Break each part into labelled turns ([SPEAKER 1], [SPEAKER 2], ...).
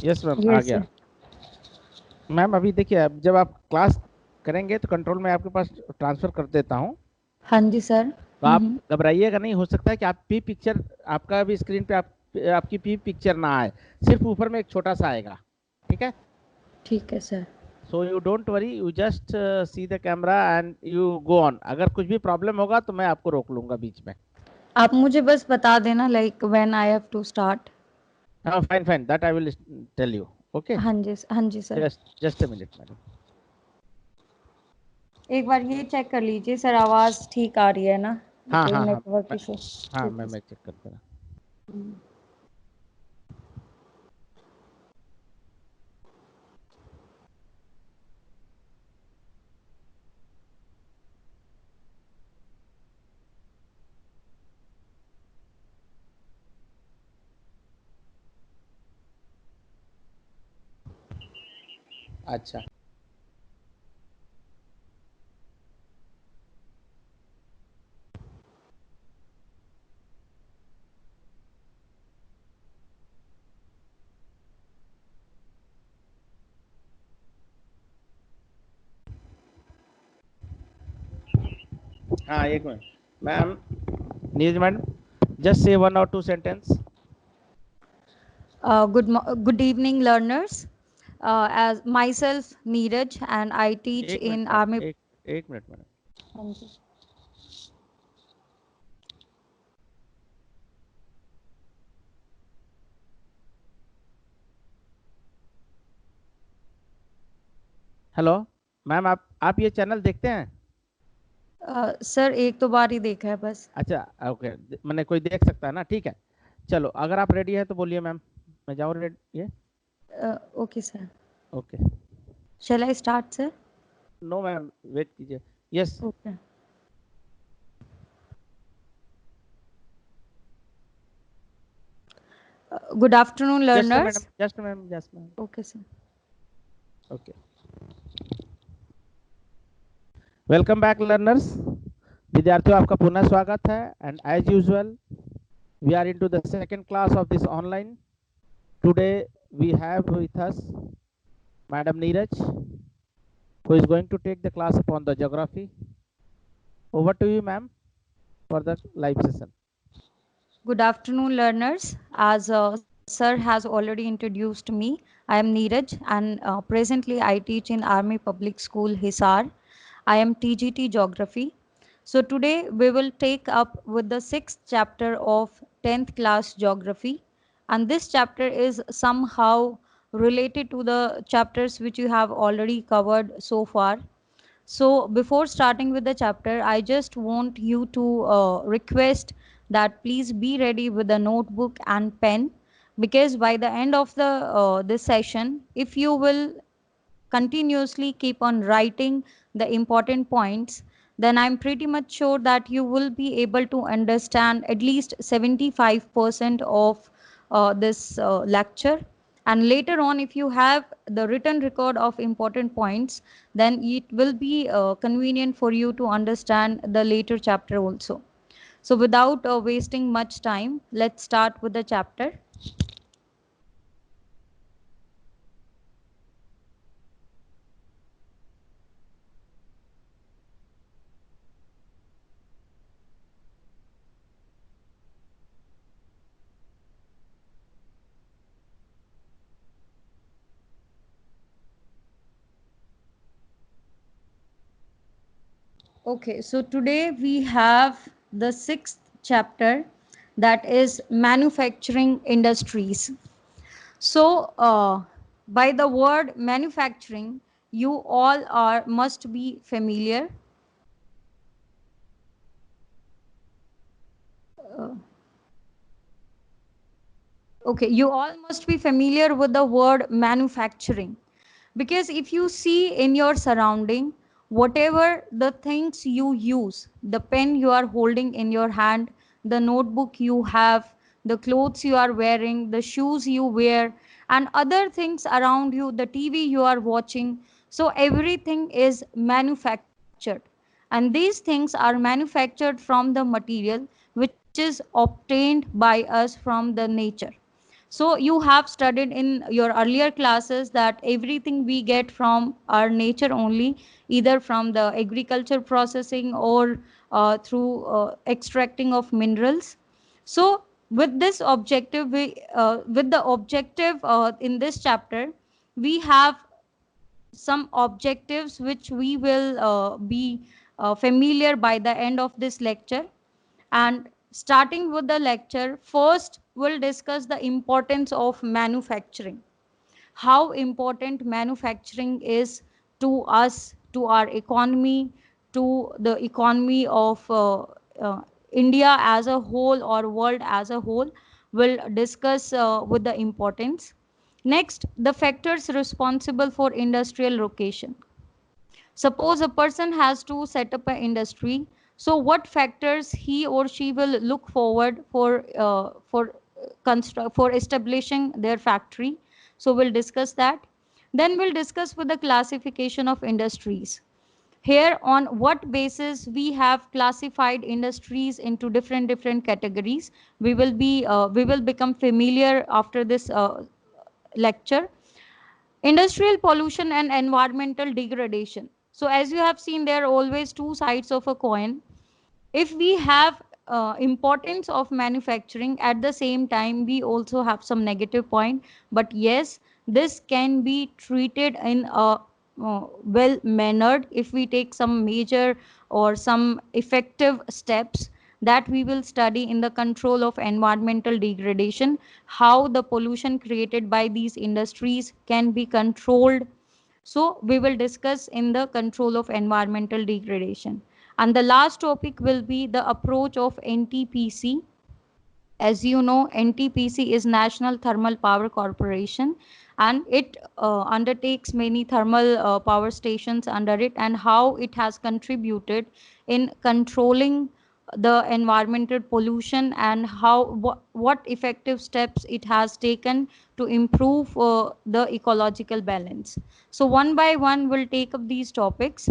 [SPEAKER 1] Yes ma'am, आ
[SPEAKER 2] yes
[SPEAKER 1] गया।
[SPEAKER 2] Sir.
[SPEAKER 1] Ma'am अभी देखिए, अब जब आप क्लास करेंगे तो कंट्रोल में आपके पास ट्रांसफर कर देता हूँ।
[SPEAKER 2] हाँ जी सर।
[SPEAKER 1] तो आप घबराइएगा नहीं, हो सकता है कि आप पी पिक्चर, आपका भी स्क्रीन पे आपकी पी पिक्चर ना आए, सिर्फ ऊपर में एक छोटा सा आएगा। ठीक है।
[SPEAKER 2] ठीक है sir.
[SPEAKER 1] So you don't worry, you just see the camera and you go on. अगर कुछ भी प्रॉब्लम होगा तो मैं आपको रोक लूंगा बीच में।
[SPEAKER 2] आप मुझे बस बता देना like when I have to start.
[SPEAKER 1] हाँ, fine fine, that I will tell you. Okay.
[SPEAKER 2] हाँ जी sir.
[SPEAKER 1] Just a minute madam.
[SPEAKER 2] एक बार ये चेक कर लीजिए सर, आवाज़ ठीक आ रही है ना?
[SPEAKER 1] हाँ
[SPEAKER 2] कोई
[SPEAKER 1] हाँ हाँ।
[SPEAKER 2] नेटवर्क
[SPEAKER 1] मैं,
[SPEAKER 2] इशू?
[SPEAKER 1] हाँ,
[SPEAKER 2] ठीक है
[SPEAKER 1] मैं
[SPEAKER 2] सर।
[SPEAKER 1] चेक करता रहा। अच्छा। हाँ, एक minute ma'am. Neeraj madam, just say 1 or 2 sentences.
[SPEAKER 2] Good evening, learners. As myself, Neeraj, and I teach
[SPEAKER 1] एक मिनट
[SPEAKER 2] in
[SPEAKER 1] मैम,
[SPEAKER 2] Army.
[SPEAKER 1] एक मिनट मैडम।
[SPEAKER 2] हाँ जी।
[SPEAKER 1] हेलो मैम, आप ये चैनल देखते हैं?
[SPEAKER 2] सर एक तो बार ही देखा है बस।
[SPEAKER 1] अच्छा, ओके। मैंने कोई देख सकता है ना, ठीक है। चलो, अगर आप रेडी है तो बोलिए मैम। मैं जाऊँ रेडी? ये
[SPEAKER 2] okay sir.
[SPEAKER 1] Okay.
[SPEAKER 2] Shall I start, sir?
[SPEAKER 1] No ma'am, wait कीजिए। Yes.
[SPEAKER 2] Okay. Good afternoon,
[SPEAKER 1] just madam,
[SPEAKER 2] learners.
[SPEAKER 1] Just ma'am, just ma'am.
[SPEAKER 2] Okay, sir.
[SPEAKER 1] Okay. Welcome back learners. विद्यार्थियों, आपका पुनः स्वागत है। And as usual, we are into the second class of this online. Today we have with us Madam Neeraj, who is going to take the class upon the geography. Over to you, ma'am, for the live session.
[SPEAKER 2] Good afternoon, learners. As sir has already introduced me, I am Neeraj, and presently I teach in Army Public School, Hisar. I am TGT Geography. So today we will take up with the sixth chapter of 10th class Geography, and this chapter is somehow related to the chapters which you have already covered so far. So before starting with the chapter, I just want you to request that please be ready with a notebook and pen, because by the end of the this session, if you will continuously keep on writing the important points, then I'm pretty much sure that you will be able to understand at least 75% of this lecture. And later on, if you have the written record of important points, then it will be convenient for you to understand the later chapter also. So without wasting much time, let's start with the chapter. Okay, so today we have the sixth chapter, that is manufacturing industries. So, by the word manufacturing, you all are must be familiar. Uh, okay, you all must be familiar with the word manufacturing, because if you see in your surrounding, whatever the things you use, the pen you are holding in your hand, the notebook you have, the clothes you are wearing, the shoes you wear, and other things around you, the TV you are watching, so everything is manufactured, and these things are manufactured from the material which is obtained by us from the nature. So you have studied in your earlier classes that everything we get from our nature only, either from the agriculture processing or through extracting of minerals. So with this objective, with the objective in this chapter, we have some objectives which we will be familiar by the end of this lecture. And starting with the lecture, first we'll discuss the importance of manufacturing, how important manufacturing is to us, to our economy, to the economy of India as a whole or world as a whole. We'll discuss with the importance. Next, the factors responsible for industrial location. Suppose a person has to set up an industry, so what factors he or she will look forward for establishing their factory. So we'll discuss that. Then we'll discuss with the classification of industries. Here, on what basis we have classified industries into different categories, we will become familiar after this lecture. Industrial pollution and environmental degradation. So as you have seen, there are always two sides of a coin. If we have importance of manufacturing, at the same time we also have some negative point. But yes, this can be treated in a well mannered if we take some major or some effective steps, that we will study in the control of environmental degradation, how the pollution created by these industries can be controlled. So we will discuss in the control of environmental degradation. And the last topic will be the approach of NTPC. As you know, NTPC is National Thermal Power Corporation, and it undertakes many thermal power stations under it, and how it has contributed in controlling the environmental pollution, and how what effective steps it has taken to improve the ecological balance. So one by one we'll take up these topics.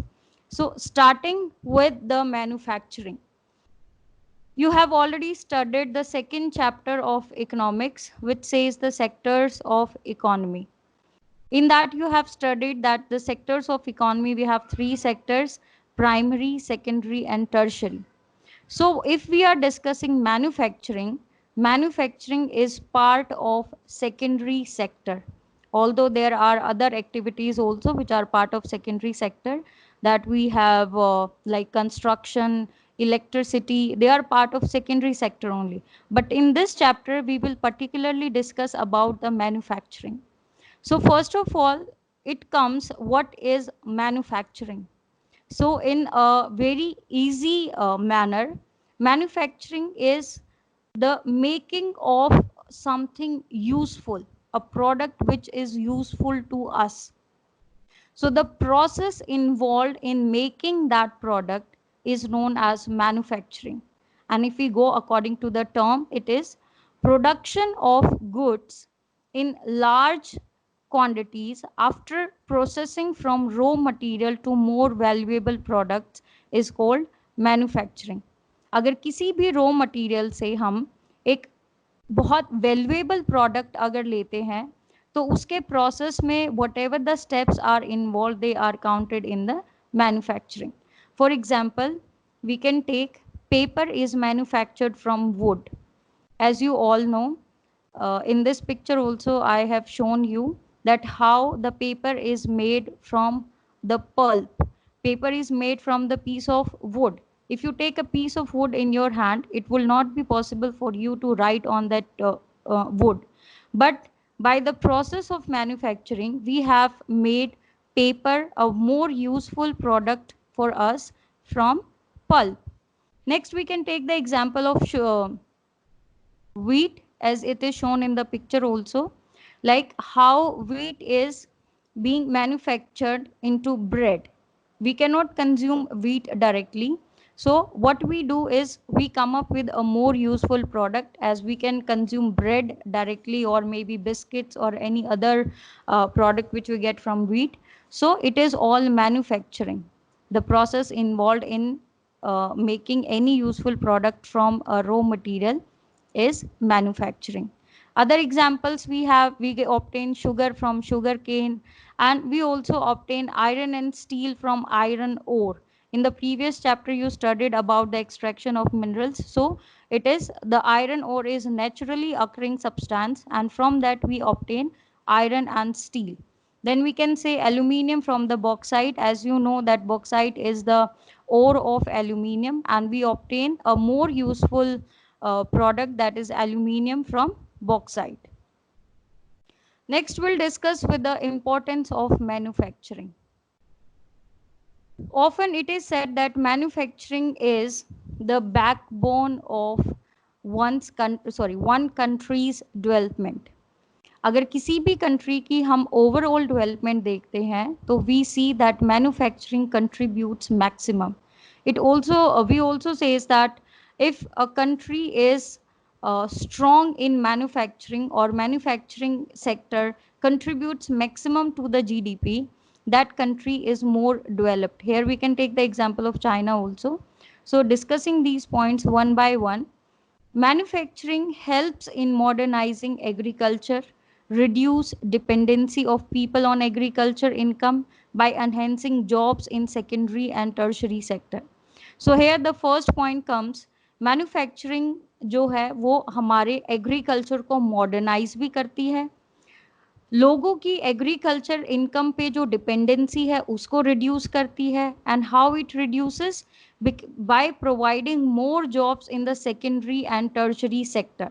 [SPEAKER 2] So starting with the manufacturing, you have already studied the second chapter of economics, which says the sectors of economy. In that, you have studied that the sectors of economy, we have three sectors: primary, secondary, and tertiary. So, if we are discussing manufacturing, manufacturing is part of secondary sector. Although there are other activities also which are part of secondary sector, that we have like construction, electricity, they are part of secondary sector only. But in this chapter, we will particularly discuss about the manufacturing. So first of all, it comes what is manufacturing. So in a very easy manner, manufacturing is the making of something useful, a product which is useful to us. So the process involved in making that product is known as manufacturing. And if we go according to the term, it is production of goods in large quantities after processing from raw material to more valuable products is called manufacturing. अगर किसी भी raw material से हम एक बहुत valuable product अगर लेते हैं, तो उसके प्रोसेस में whatever the steps are involve, they are counted in the manufacturing. For example, we can take paper is manufactured from wood. As you all know, in this picture also I have shown you that how the paper is made from the pulp. Paper is made from the piece of wood. If you take a piece of wood in your hand, it will not be possible for you to write on that wood. But by the process of manufacturing, we have made paper a more useful product for us from pulp. Next, we can take the example of wheat, as it is shown in the picture also, like how wheat is being manufactured into bread. We cannot consume wheat directly. So what we do is we come up with a more useful product, as we can consume bread directly, or maybe biscuits or any other product which we get from wheat. So it is all manufacturing. The process involved in making any useful product from a raw material is manufacturing. Other examples we obtain sugar from sugar cane, and we also obtain iron and steel from iron ore. In the previous chapter you studied about the extraction of minerals. So it is the iron ore is naturally occurring substance, and from that we obtain iron and steel. Then we can say aluminium from the bauxite. As you know that bauxite is the ore of aluminium, and we obtain a more useful product, that is aluminium from bauxite. Next we'll discuss with the importance of manufacturing. Often it is said that manufacturing is the backbone of one country's development. अगर किसी भी country की हम overall development देखते हैं तो we see that manufacturing contributes maximum. It also we also says that if a country is strong in manufacturing, or manufacturing sector contributes maximum to the GDP, that country is more developed. Here we can take the example of China also. So discussing these points one by one, manufacturing helps in modernizing agriculture, reduce dependency of people on agriculture income by enhancing jobs in secondary and tertiary sector. So here the first point comes, manufacturing जो है वो हमारे agriculture को modernise भी करती है, लोगों की एग्रीकल्चर इनकम पे जो डिपेंडेंसी है उसको रिड्यूस करती है, and how it reduces by providing more jobs in the secondary and tertiary sector.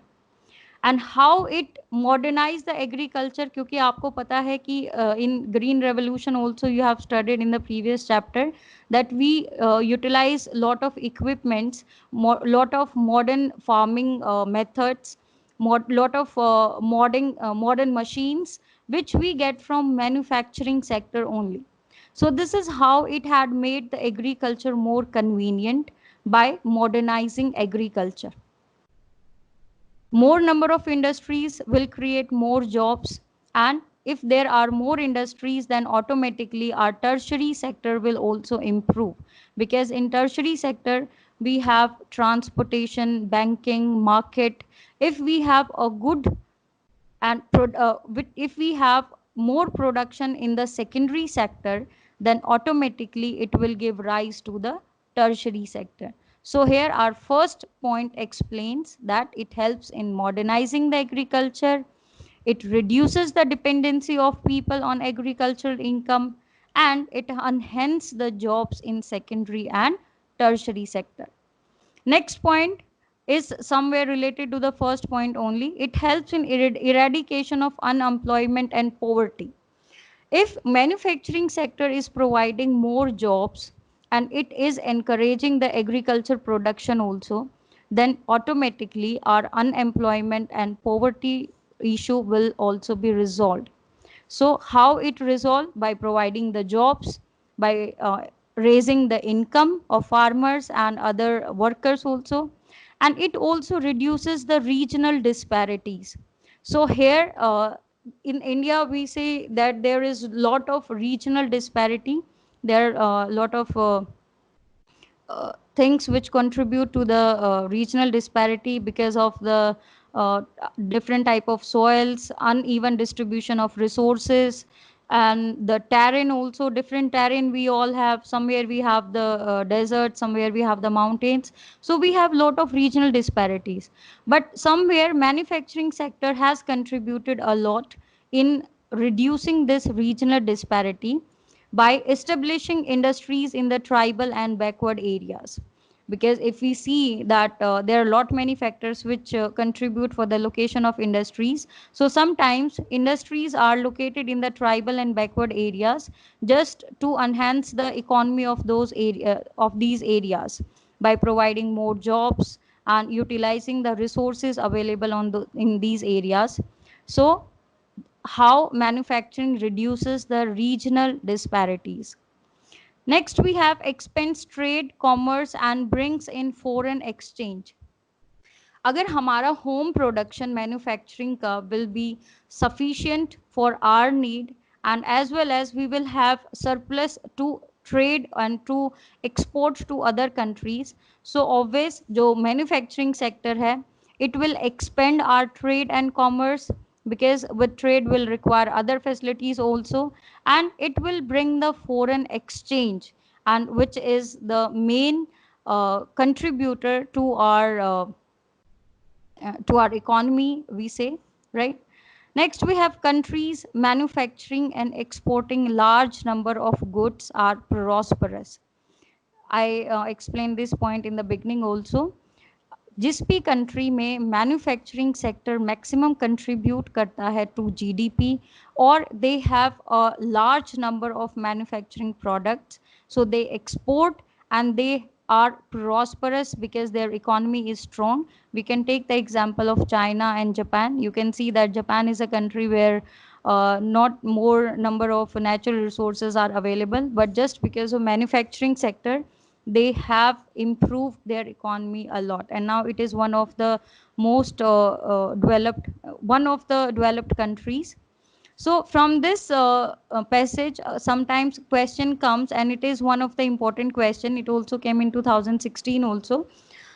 [SPEAKER 2] And how it modernise the agriculture, क्योंकि आपको पता है कि इन green revolution also you have studied in the previous chapter that we utilize lot of equipments, lot of modern farming methods, lot of modern machines which we get from manufacturing sector only. So this is how it had made the agriculture more convenient by modernizing agriculture. More number of industries will create more jobs, and if there are more industries, then automatically our tertiary sector will also improve, because in tertiary sector we have transportation, banking, market. If we have a good and if we have more production in the secondary sector, then automatically it will give rise to the tertiary sector. So here our first point explains that it helps in modernizing the agriculture, it reduces the dependency of people on agricultural income, and it enhances the jobs in secondary and tertiary sector. Next point is somewhere related to the first point only. It helps in eradication of unemployment and poverty. If manufacturing sector is providing more jobs and it is encouraging the agriculture production also, then automatically our unemployment and poverty issue will also be resolved. So how it resolved? By providing the jobs, by raising the income of farmers and other workers also, and it also reduces the regional disparities. So here in India we say that there is a lot of regional disparity. There are a lot of things which contribute to the regional disparity because of the uh, different type of soils, uneven distribution of resources, and the terrain also. Different terrain we all have, somewhere we have the desert, somewhere we have the mountains. So we have lot of regional disparities, but somewhere manufacturing sector has contributed a lot in reducing this regional disparity by establishing industries in the tribal and backward areas. Because if we see that there are a lot many factors which contribute for the location of industries, so sometimes industries are located in the tribal and backward areas just to enhance the economy of those area of these areas by providing more jobs and utilizing the resources available in these areas. So how manufacturing reduces the regional disparities. Next, we have expense trade, commerce, and brings in foreign exchange. अगर हमारा home production manufacturing का will be sufficient for our need, and as well as we will have surplus to trade and to export to other countries, so always जो manufacturing sector है It will expand our trade and commerce, because with trade will require other facilities also, and it will bring the foreign exchange, and which is the main contributor to our economy, we say, right? Next, we have countries manufacturing and exporting large number of goods are prosperous. I explained this point in the beginning also. जिस भी country में manufacturing sector maximum contribute करता है to GDP, और they have a large number of manufacturing products, so they export and they are prosperous because their economy is strong. We can take the example of China and Japan. You can see that Japan is a country where not more number of natural resources are available, but just because of manufacturing sector, they have improved their economy a lot, and now it is one of the most developed, one of the developed countries. So from this passage, sometimes question comes, and it is one of the important question. It also came in 2016 also.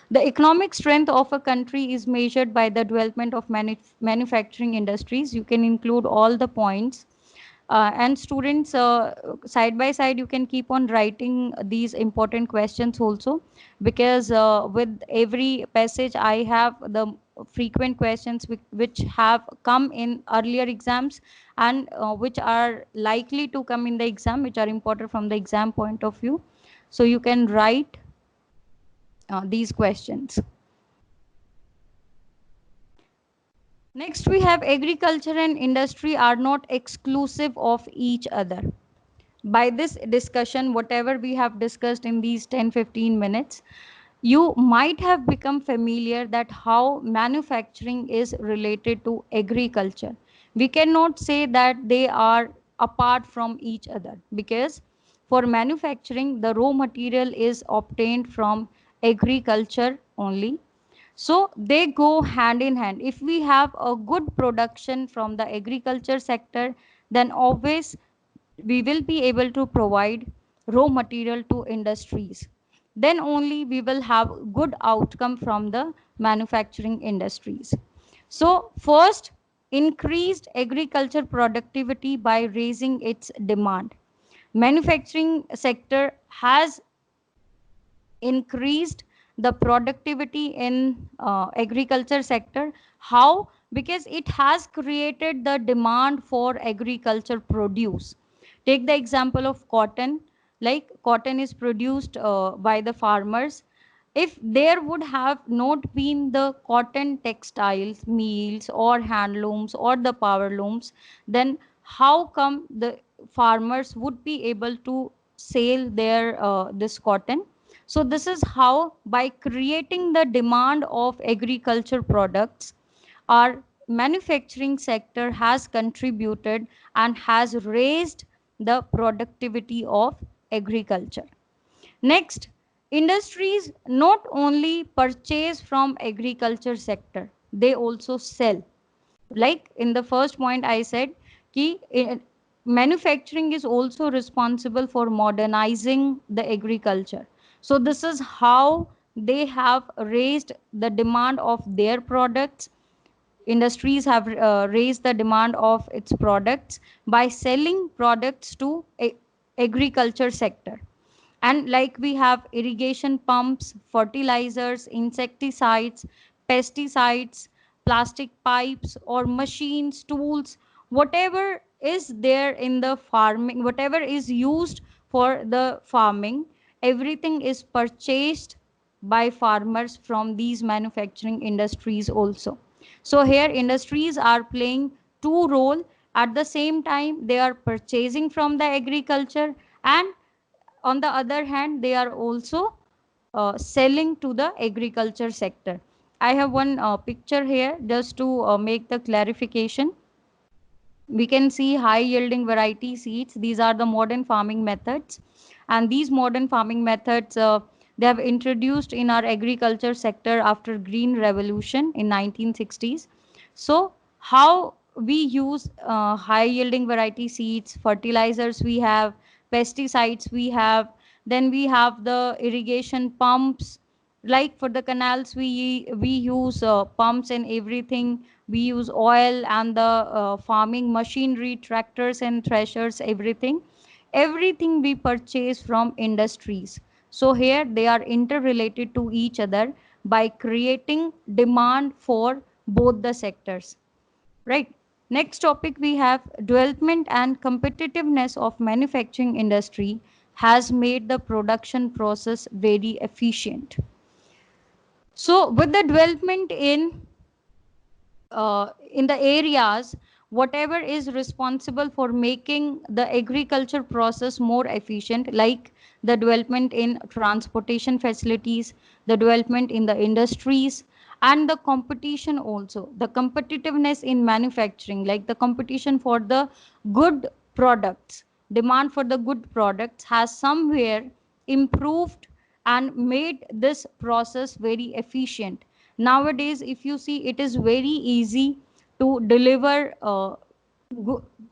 [SPEAKER 2] The economic strength of a country is measured by the development of manufacturing industries. You can include all the points, and students, side by side you can keep on writing these important questions also, because with every passage I have the frequent questions which have come in earlier exams, and which are likely to come in the exam, which are important from the exam point of view. So you can write these questions. Next, we have agriculture and industry are not exclusive of each other. By this discussion, whatever we have discussed in these 10-15 minutes, you might have become familiar that how manufacturing is related to agriculture. We cannot say that they are apart from each other, because for manufacturing the raw material is obtained from agriculture only, so they go hand in hand. If we have a good production from the agriculture sector, then always we will be able to provide raw material to industries. Then only we will have good outcome from the manufacturing industries. So first, increased agriculture productivity by raising its demand. Manufacturing sector has increased the productivity in agriculture sector. How? Because it has created the demand for agriculture produce. Take the example of cotton. Like cotton is produced by the farmers. If there would have not been the cotton textiles mills or handlooms or the power looms, then how come the farmers would be able to sell their this cotton? So this is how, by creating the demand of agriculture products, our manufacturing sector has contributed and has raised the productivity of agriculture. Next, industries not only purchase from agriculture sector, they also sell. Like in the first point I said ki manufacturing is also responsible for modernizing the agriculture. So this is how they have raised the demand of their products. Industries have raised the demand of its products by selling products to agriculture sector. And like we have irrigation pumps, fertilizers, insecticides, pesticides, plastic pipes or machines, tools, whatever is there in the farming, whatever is used for the farming, everything is purchased by farmers from these manufacturing industries also. So here industries are playing two role. At the same time they are purchasing from the agriculture, and on the other hand they are also selling to the agriculture sector. I have one picture here just to make the clarification. We can see high yielding variety seeds. These are the modern farming methods, and these modern farming methods they have introduced in our agriculture sector after green revolution in 1960s. So how we use high yielding variety seeds, fertilizers we have, pesticides we have, then we have the irrigation pumps, Like for the canals, we use pumps and everything. We use oil and the farming machinery, tractors and threshers, everything we purchase from industries. So here they are interrelated to each other by creating demand for both the sectors, right? Next topic we have development and competitiveness of manufacturing industry has made the production process very efficient. So with the development in the areas, whatever is responsible for making the agriculture process more efficient, like the development in transportation facilities, the development in the industries, and the competition also, the competitiveness in manufacturing, like the competition for the good products, demand for the good products has somewhere improved and made this process very efficient. Nowadays, if you see, it is very easy to deliver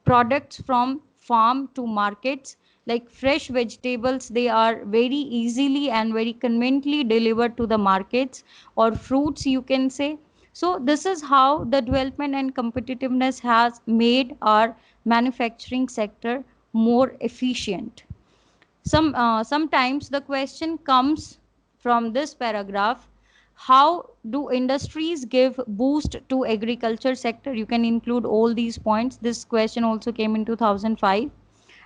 [SPEAKER 2] products from farm to markets, like fresh vegetables, they are very easily and very conveniently delivered to the markets, or fruits you can say. So this is how the development and competitiveness has made our manufacturing sector more efficient. Sometimes the question comes from this paragraph: how do industries give boost to agriculture sector? You can include all these points. This question also came in 2005.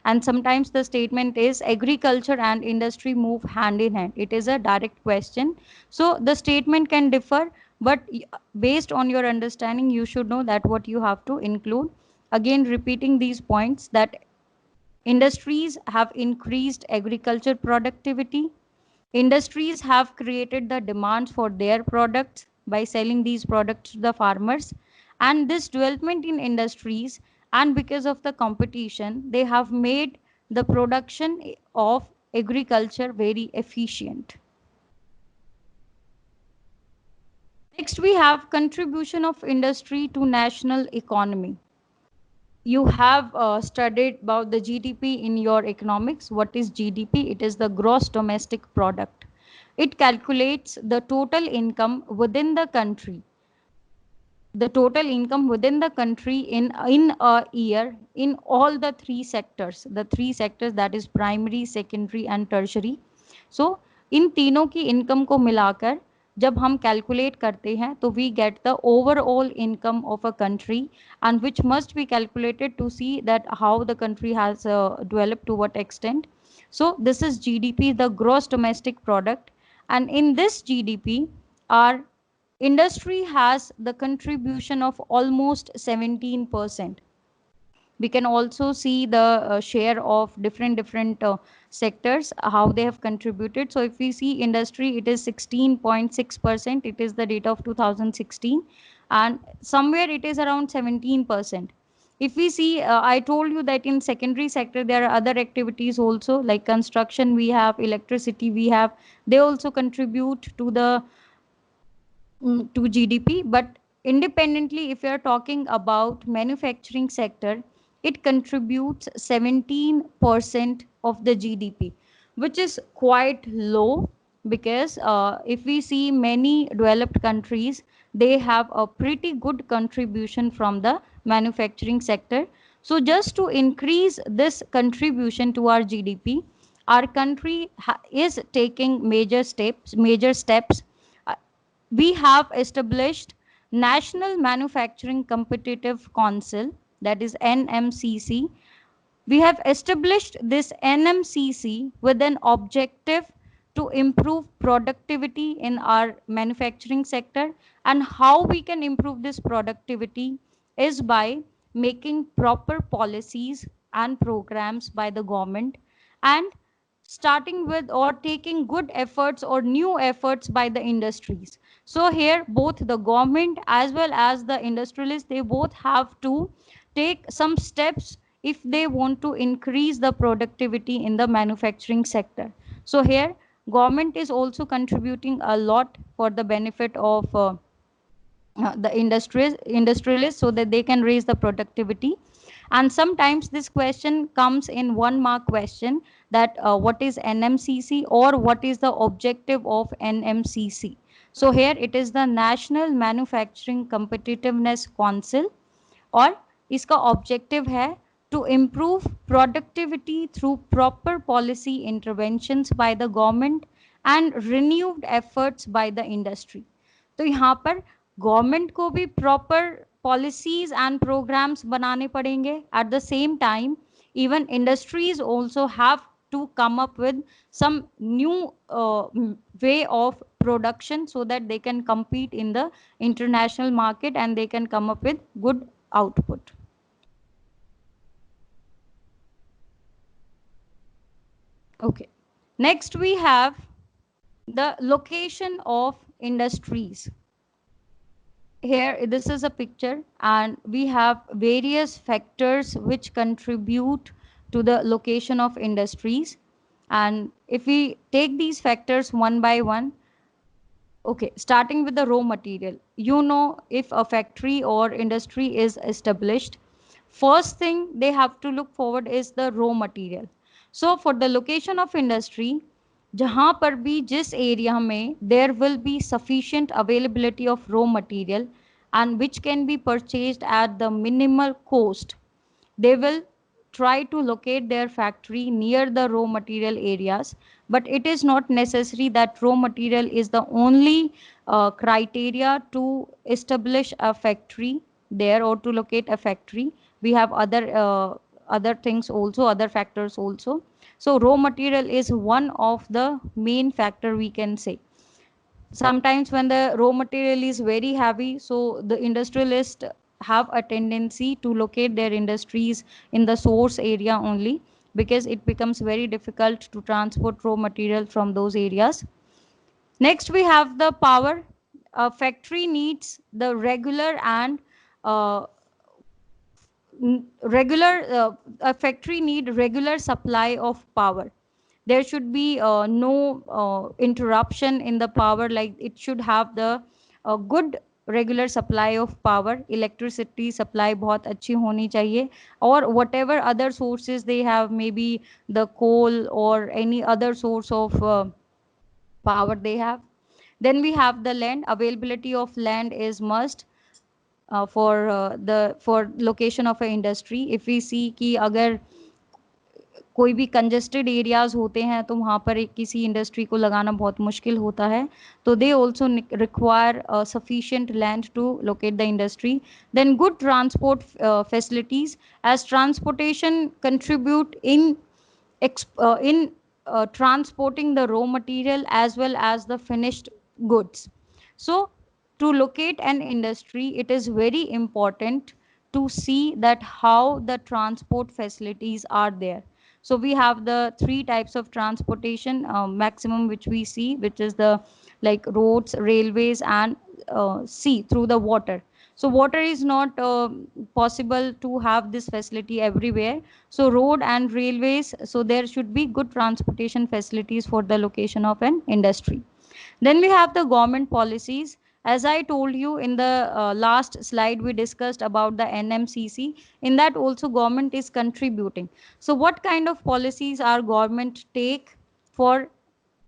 [SPEAKER 2] And sometimes the statement is agriculture and industry move hand in hand. It is a direct question, so the statement can differ, but based on your understanding you should know that what you have to include. Again, repeating these points, that industries have increased agriculture productivity. Industries have created the demands for their products by selling these products to the farmers. And this development in industries, and because of the competition, they have made the production of agriculture very efficient. Next, we have contribution of industry to national economy. You have studied about the GDP in your economics. What is GDP? It is the gross domestic product. It calculates the total income within the country. The total income within the country in a year in all the three sectors. The three sectors, that is primary, secondary and tertiary. So इन तीनों की income को मिलाकर जब हम calculate करते हैं तो we get the overall income of a country, and which must be calculated to see that how the country has developed to what extent. So this is GDP, the gross domestic product, and in this GDP our industry has the contribution of almost 17%. We can also see the share of different sectors, how they have contributed. So if we see industry, it is 16.6%. It is the data of 2016, and somewhere it is around 17%. If we see, I told you that in secondary sector there are other activities also, like construction we have, electricity we have, they also contribute to the to GDP. But independently, if you are talking about manufacturing sector, it contributes 17% of the GDP, which is quite low, because if we see many developed countries, they have a pretty good contribution from the manufacturing sector. So just to increase this contribution to our GDP, our country is taking major steps. Uh, we have established National Manufacturing Competitive Council, that is NMCC. We have established this NMCC with an objective to improve productivity in our manufacturing sector. And how we can improve this productivity is by making proper policies and programs by the government, and starting with or taking good efforts or new efforts by the industries. So here both the government as well as the industrialists, they both have to take some steps if they want to increase the productivity in the manufacturing sector. So here government is also contributing a lot for the benefit of the industrialists, so that they can raise the productivity. And sometimes this question comes in 1 mark question, that what is NMCC or what is the objective of NMCC. So here it is the National Manufacturing Competitiveness Council, और इसका objective है to improve productivity through proper policy interventions by the government and renewed efforts by the industry. तो यहाँ पर government को भी proper policies and programmes बनाने पड़ेंगे, at the same time even industries also have to come up with some new way of production so that they can compete in the international market and they can come up with good output. Okay, next we have the location of industries. Here this is a picture and we have various factors which contribute to the location of industries, and if we take these factors one by one, okay, starting with the raw material, you know, if a factory or industry is established, first thing they have to look forward is the raw material. So for the location of industry, जहाँ पर भी जिस area में there will be sufficient availability of raw material and which can be purchased at the minimal cost, they will try to locate their factory near the raw material areas. But it is not necessary that raw material is the only criteria to establish a factory there or to locate a factory. We have other things also, other factors also. So raw material is one of the main factor, we can say. Sometimes when the raw material is very heavy, so the industrialists have a tendency to locate their industries in the source area only, because it becomes very difficult to transport raw material from those areas. Next we have the power. A factory needs the regular and a factory need regular supply of power. There should be no interruption in the power, like it should have the good regular supply of power. Electricity supply बहुत अच्छी होनी चाहिए, or whatever other sources they have, maybe the coal or any other source of power they have. Then we have the land. Availability of land is must for location of a industry. If we see कि अगर कोई भी congested areas होते हैं तो वहाँ पर एक किसी इंडस्ट्री को लगाना बहुत मुश्किल होता है, तो they also require sufficient land to locate the industry. Then good transport facilities, as transportation contribute in transporting the raw material as well as the finished goods. So to locate an industry, it is very important to see that how the transport facilities are there. So we have the three types of transportation maximum which we see, which is the like roads, railways, and sea through the water. So water is not possible to have this facility everywhere, so road and railways, so there should be good transportation facilities for the location of an industry. Then we have the government policies. As I told you in the last slide, we discussed about the NMCC. In that also government is contributing. So what kind of policies are government take for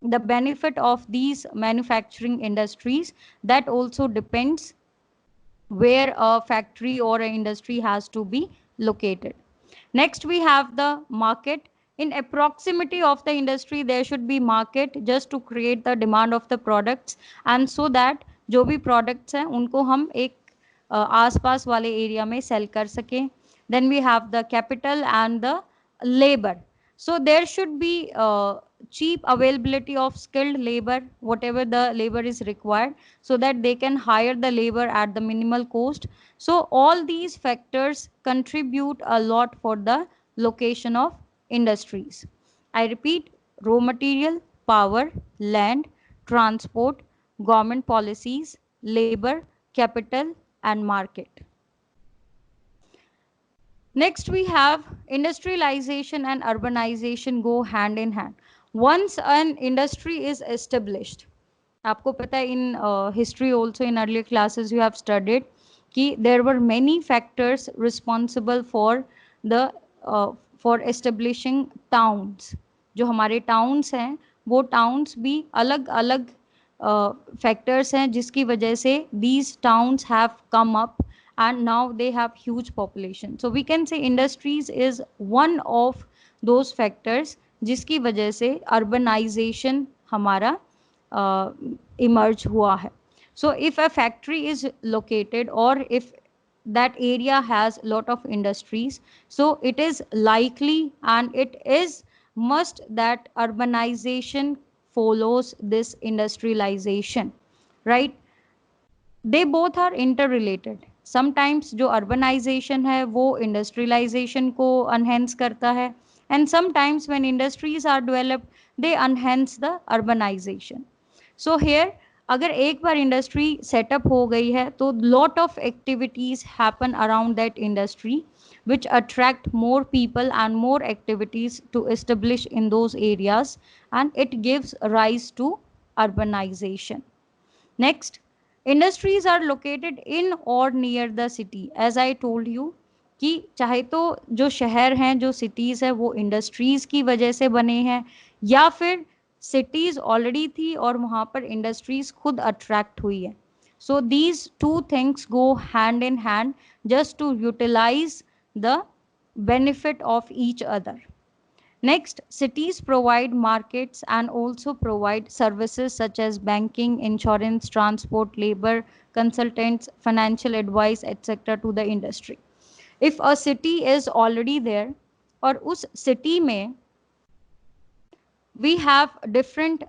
[SPEAKER 2] the benefit of these manufacturing industries? That also depends where a factory or an industry has to be located. Next we have the market. In proximity of the industry there should be market, just to create the demand of the products, and so that जो भी products हैं उनको हम एक आसपास वाले area में sell कर सकें. Then we have the capital and the labor. So there should be cheap availability of skilled labor, whatever the labor is required, so that they can hire the labor at the minimal cost. So all these factors contribute a lot for the location of industries. I repeat: raw material, power, land, transport, government policies, labor, capital, and market. Next we have industrialization and urbanization go hand in hand. Once an industry is established, आपको पता है in history also in earlier classes you have studied कि there were many factors responsible for the for establishing towns. जो हमारे towns हैं वो towns भी अलग अलग फैक्टर्स हैं जिसकी वजह से these towns have come up and now they have huge population. So we can say industries is one of those factors जिसकी वजह से urbanization हमारा emerge हुआ है. So if a factory is located or if that area has lot of industries, so it is likely and it is must that urbanization follows this industrialization, right? They both are interrelated. Sometimes जो urbanization है वो industrialization को enhance करता है, and sometimes when industries are developed they enhance the urbanization. So here अगर एक बार industry setup हो गई है तो lot of activities happen around that industry which attract more people and more activities to establish in those areas, and it gives rise to urbanization. Next, industries are located in or near the city. As I told you कि चाहे तो जो शहर हैं जो cities है वो industries की वजह से बने हैं या फिर cities already थी और वहाँ पर industries खुद attract हुई है. So these two things go hand in hand just to utilize the benefit of each other. Next, cities provide markets and also provide services such as banking, insurance, transport, labor, consultants, financial advice, etc. to the industry. If a city is already there और उस city में we have different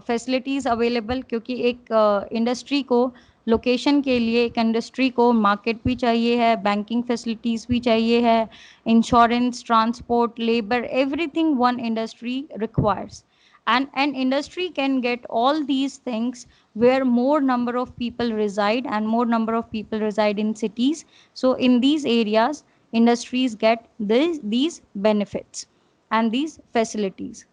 [SPEAKER 2] facilities available क्योंकि एक industry को location के लिए एक industry को मार्केट भी चाहिए है, बैंकिंग फैसिलिटीज़ भी चाहिए है, insurance, transport, labour, everything one industry requires. And an industry can get all these things where more number of people reside and more number of people reside in cities. So in these areas industries get these benefits and these facilities.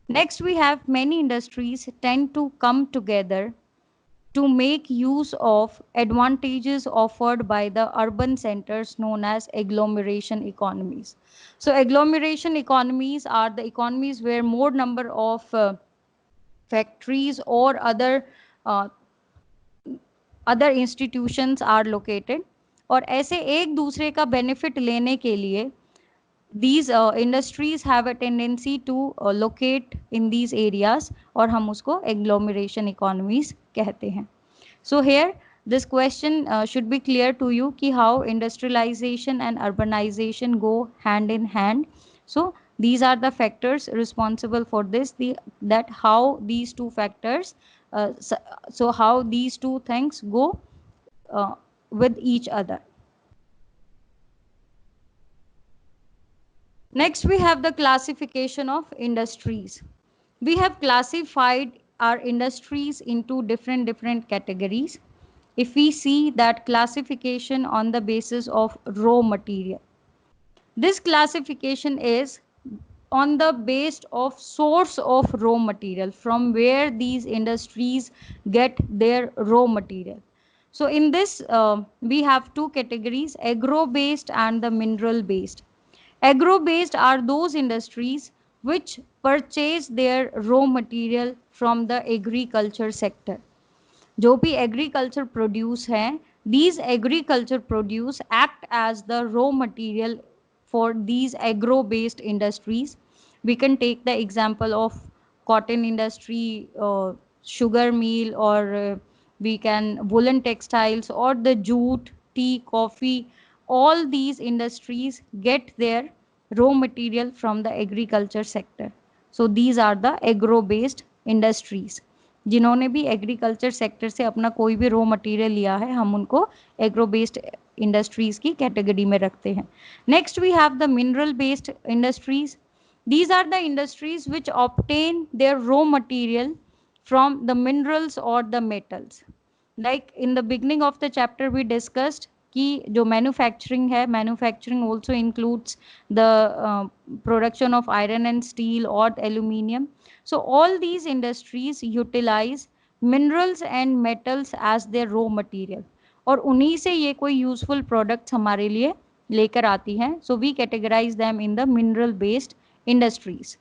[SPEAKER 2] Next, we have many industries tend to come together to make use of advantages offered by the urban centers known as agglomeration economies. So agglomeration economies are the economies where more number of factories or uh, other institutions are located, और ऐसे एक दूसरे का benefit लेने के लिए these industries have a tendency to locate in these areas और हम उसको agglomeration economies कहते हैं. So here this question should be clear to you कि how industrialization and urbanization go hand in hand. So these are the factors responsible for this, that how these two factors so how these two things go with each other. Next, we have the classification of industries. We have classified our industries into different categories. If we see that classification on the basis of raw material, this classification is on the base of source of raw material from where these industries get their raw material. So in this we have two categories, agro based and the mineral based. Agro based are those industries which purchase their raw material from the agriculture sector. जो भी agriculture produce हैं, these agriculture produce act as the raw material for these agro based industries. We can take the example of cotton industry, sugar mill, or we can woolen textiles or the jute, tea, coffee. All these industries get their raw material from the agriculture sector. So these are the agro based industries. जिन्होंने भी agriculture sector से अपना कोई भी raw material लिया है, हम उनको एग्रो बेस्ड इंडस्ट्रीज की कैटेगरी में रखते हैं. Next we have the mineral based industries. These are the industries which obtain their raw material from the minerals or the metals. Like in the beginning of the chapter we discussed कि जो manufacturing है, manufacturing also includes the production of iron and steel or aluminium. So all these industries utilize minerals and metals as their raw material और उन्हीं से ये कोई useful products हमारे लिए लेकर आती हैं. So we categorize them in the mineral based industries.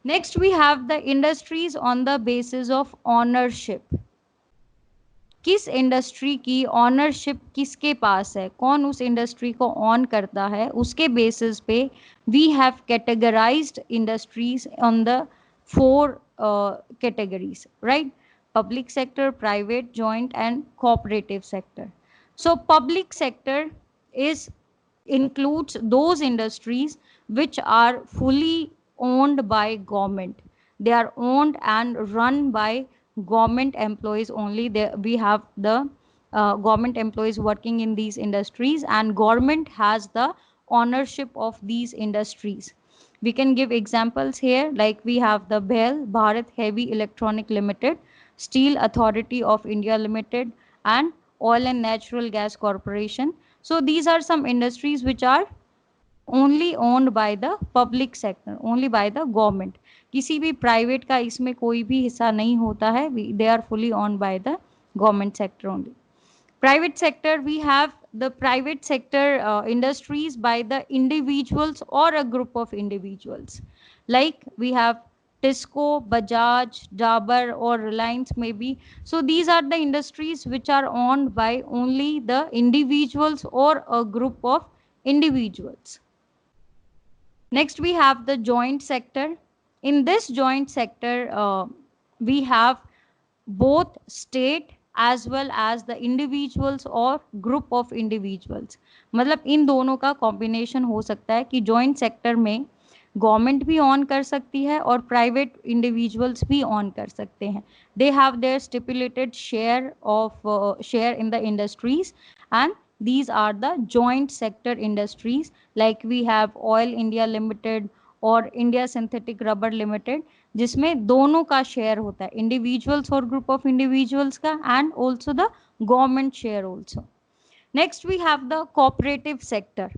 [SPEAKER 2] Next we have the industries on the basis of ownership. किस इंडस्ट्री की ऑनरशिप किसके पास है, कौन उस इंडस्ट्री को ऑन करता है, उसके बेसिस पे we have categorised industries on the 4 categories, right? Public sector, private, joint and cooperative sector. So public sector is includes those industries which are fully owned by government. They are owned and run by government employees only. We have the government employees working in these industries, and government has the ownership of these industries. We can give examples here, like we have the BHEL, Bharat Heavy Electronic Limited, Steel Authority of India Limited, and Oil and Natural Gas Corporation. So these are some industries which are only owned by the public sector, only by the government. किसी भी private का इसमें कोई भी हिस्सा नहीं होता है. They are fully owned by the government sector only. Private sector, we have the private sector industries by the individuals or a group of individuals. Like we have Tisco, Bajaj, Dabur or Reliance maybe. So these are the industries which are owned by only the individuals or a group of individuals. Next we have the joint sector. In this joint sector, we have both state as well as the individuals or group of individuals. मतलब इन दोनों का combination हो सकता है कि joint sector में government भी on कर सकती है और प्राइवेट इंडिविजुअल्स भी ऑन कर सकते हैं. They have their stipulated share in the industries, and these are the joint sector industries, like we have Oil India Limited और India Synthetic Rubber Limited, जिसमें दोनों का शेयर होता है, इंडिविजुअल्स और ग्रुप ऑफ इंडिविजुअल्स का, and also the government share also. Next we have the cooperative sector.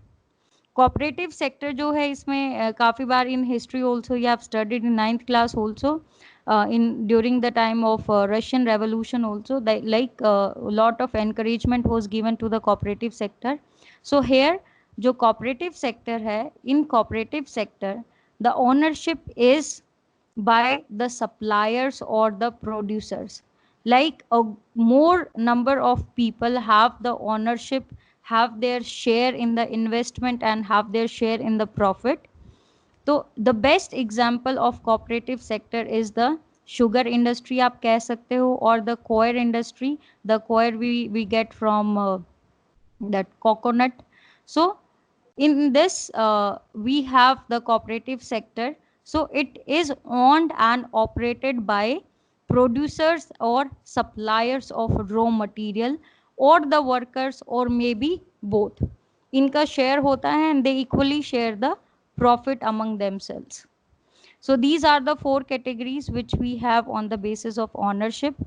[SPEAKER 2] Cooperative sector जो है, इसमें काफ़ी बार in history also you have studied in 9th class also, in during the time of Russian Revolution also, like lot of encouragement was given to the cooperative sector. So here जो cooperative sector है, in cooperative sector the ownership is by the suppliers or the producers. Like a more number of people have the ownership, have their share in the investment and have their share in the profit. तो the best example of cooperative sector is the sugar industry आप कह सकते हो, और the coir industry. The coir we get from that coconut. So in this we have the cooperative sector. So it is owned and operated by producers or suppliers of raw material, or the workers, or maybe both. इनका share होता है and they equally share the profit among themselves. So these are the 4 categories which we have on the basis of ownership: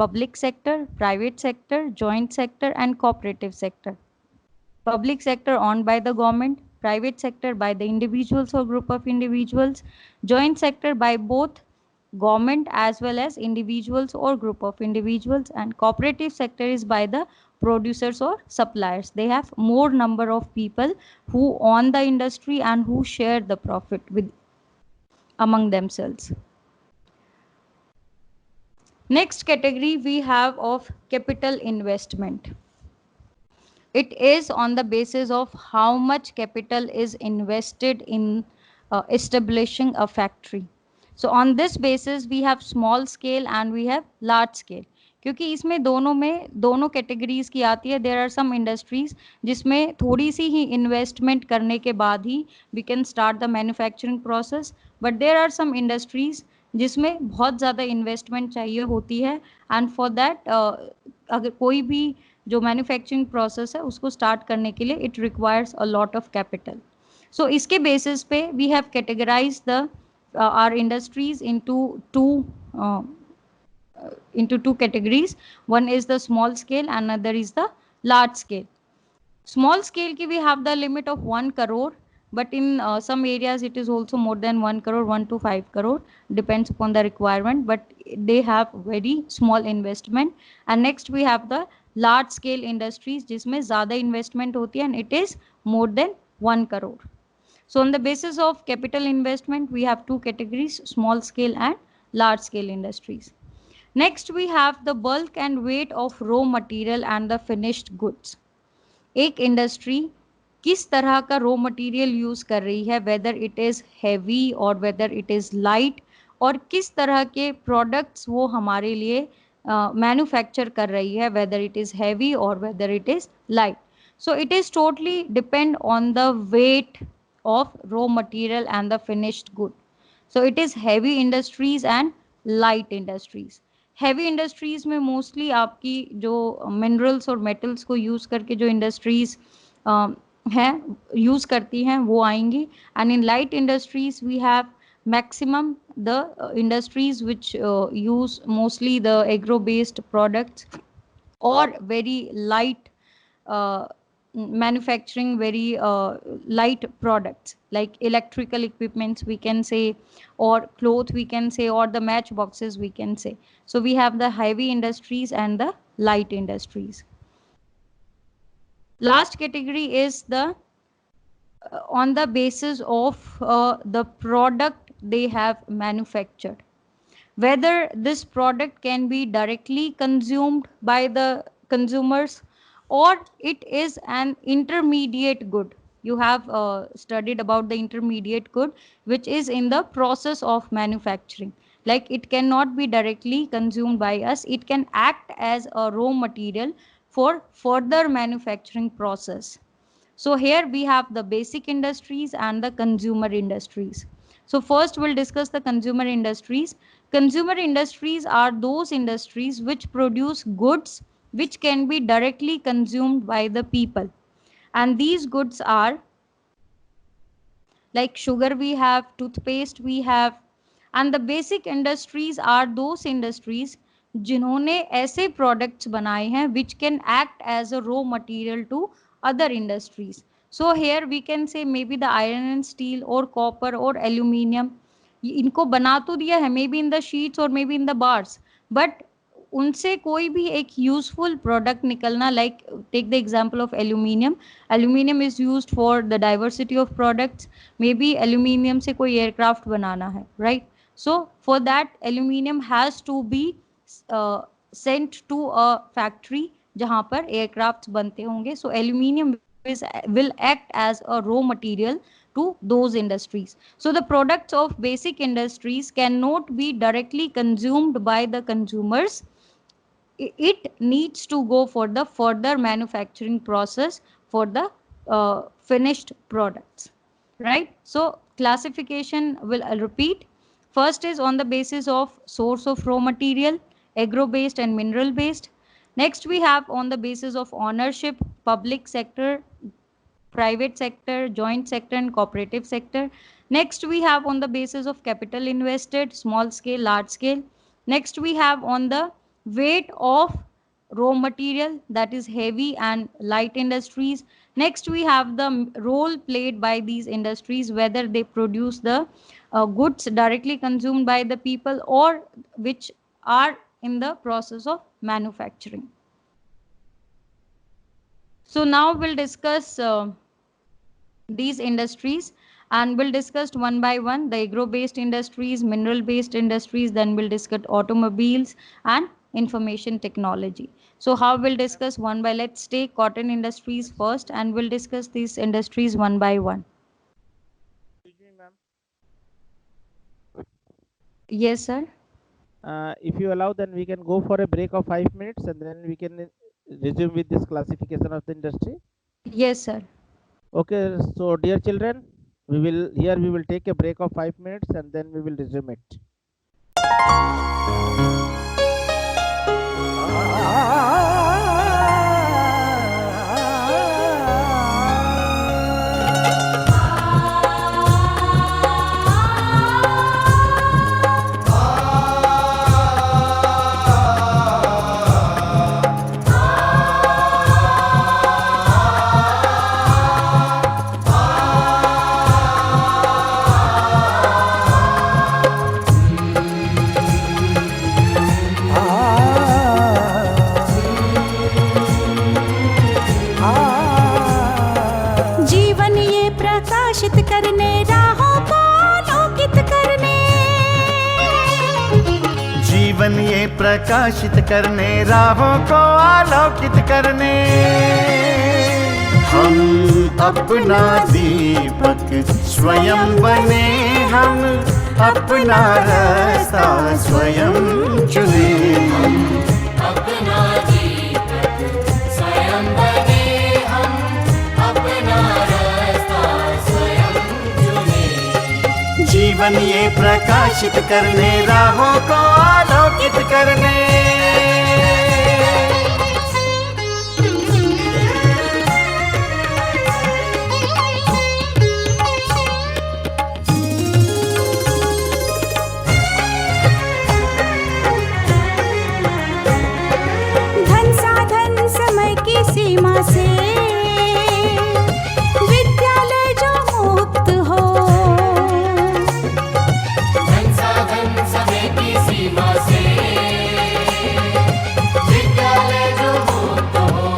[SPEAKER 2] public sector, private sector, joint sector and cooperative sector. Public sector owned by the government, private sector by the individuals or group of individuals, joint sector by both government as well as individuals or group of individuals, and cooperative sector is by the producers or suppliers. They have more number of people who own the industry and who share the profit with among themselves. Next category we have of capital investment. It is on the basis of how much capital is invested in establishing a factory. So on this basis we have small scale and we have large scale. क्योंकि इसमें दोनों categories की आती है. There are some industries जिसमें थोड़ी सी ही investment करने के बाद ही we can start the manufacturing process, but there are some industries जिसमें बहुत ज़्यादा इन्वेस्टमेंट चाहिए होती है, एंड फॉर दैट अगर कोई भी जो मैन्युफैक्चरिंग प्रोसेस है उसको स्टार्ट करने के लिए it requires a lot of capital. So इसके बेसिस पे we have categorize the are industries into two categories. One is the small scale and another is the large scale. Small scale ki we have the limit of 1 crore, but in some areas it is also more than 1 crore, 1 to 5 crore, depends upon the requirement, but they have very small investment. And next we have the large scale industries जिसमें ज़्यादा investment होती है and it is more than 1 crore. So on the basis of capital investment, we have two categories, small scale and large scale industries. Next, we have the bulk and weight of raw material and the finished goods. एक industry किस तरह का raw material use कर रही है, whether it is heavy और whether it is light, और किस तरह के प्रोडक्ट्स वो हमारे लिए मैन्युफैक्चर कर रही है, वेदर इट इज हैवी और whether it is light. So it is totally depend on the weight of raw material and the finished good. So it is heavy industries and light industries. Heavy industries में mostly आपकी जो minerals और metals को use करके जो industries हैं use करती हैं वो आएंगी. And in light industries we have maximum the industries which use mostly the agro based products or very light manufacturing very light products like electrical equipments we can say, or cloth we can say, or the matchboxes we can say. So we have the heavy industries and the light industries. Last category is the on the basis of the product they have manufactured, whether this product can be directly consumed by the consumers or it is an intermediate good. You have studied about the intermediate good which is in the process of manufacturing. Like it cannot be directly consumed by us, it can act as a raw material for further manufacturing process. So here we have the basic industries and the consumer industries. So first we'll discuss the consumer industries. Consumer industries are those industries which produce goods which can be directly consumed by the people. And these goods are like sugar we have, toothpaste we have. And the basic industries are those industries जिन्होंने ऐसे products बनाए हैं which can act as a raw material to other industries. So here we can say maybe the iron and steel or copper or aluminium. इनको बना तो दिया है maybe in the sheets or maybe in the bars, but उनसे कोई भी एक useful product निकलना, like take the example of aluminium. Aluminium is used for the diversity of products. Maybe aluminium से कोई एयरक्राफ्ट बनाना है, right? So for that aluminium has to be sent to a factory जहां पर aircraft बनते होंगे. So aluminium will act as a raw material to those industries. So the products of basic industries cannot be directly consumed by the consumers. It needs to go for the further manufacturing process for the finished products, right? So classification will repeat. First is on the basis of source of raw material, agro based and mineral based. Next we have on the basis of ownership, public sector, private sector, joint sector and cooperative sector. Next we have on the basis of capital invested, small scale, large scale. Next we have on the weight of raw material, that is heavy and light industries. Next we have the role played by these industries, whether they produce the goods directly consumed by the people or which are in the process of manufacturing. So now we'll discuss these industries and we'll discuss one by one the agro based industries, mineral based industries, then we'll discuss automobiles and information technology. So how we'll discuss one by, let's take cotton industries first and we'll discuss these industries one by one. Yes sir.
[SPEAKER 1] If you allow, then we can go for a break of 5 minutes and then we can resume with this classification of the industry.
[SPEAKER 2] Yes sir.
[SPEAKER 1] Okay, so dear children, we will take a break of 5 minutes and then we will resume it.
[SPEAKER 3] प्रकाशित करने, राहों को आलोकित करने। हम अपना दीपक स्वयं बने, हम अपना रास्ता स्वयं चुने।
[SPEAKER 4] अपना दीपक स्वयं बने, हम अपना रास्ता स्वयं चुने।
[SPEAKER 3] जीवन ये प्रकाशित करने, राहों को आलोकित करने।
[SPEAKER 5] धन साधन समय की सीमा से विद्यालय जो मुक्त हो,
[SPEAKER 4] धन साधन समय की सीमा से विद्यालय जो मुक्त हो।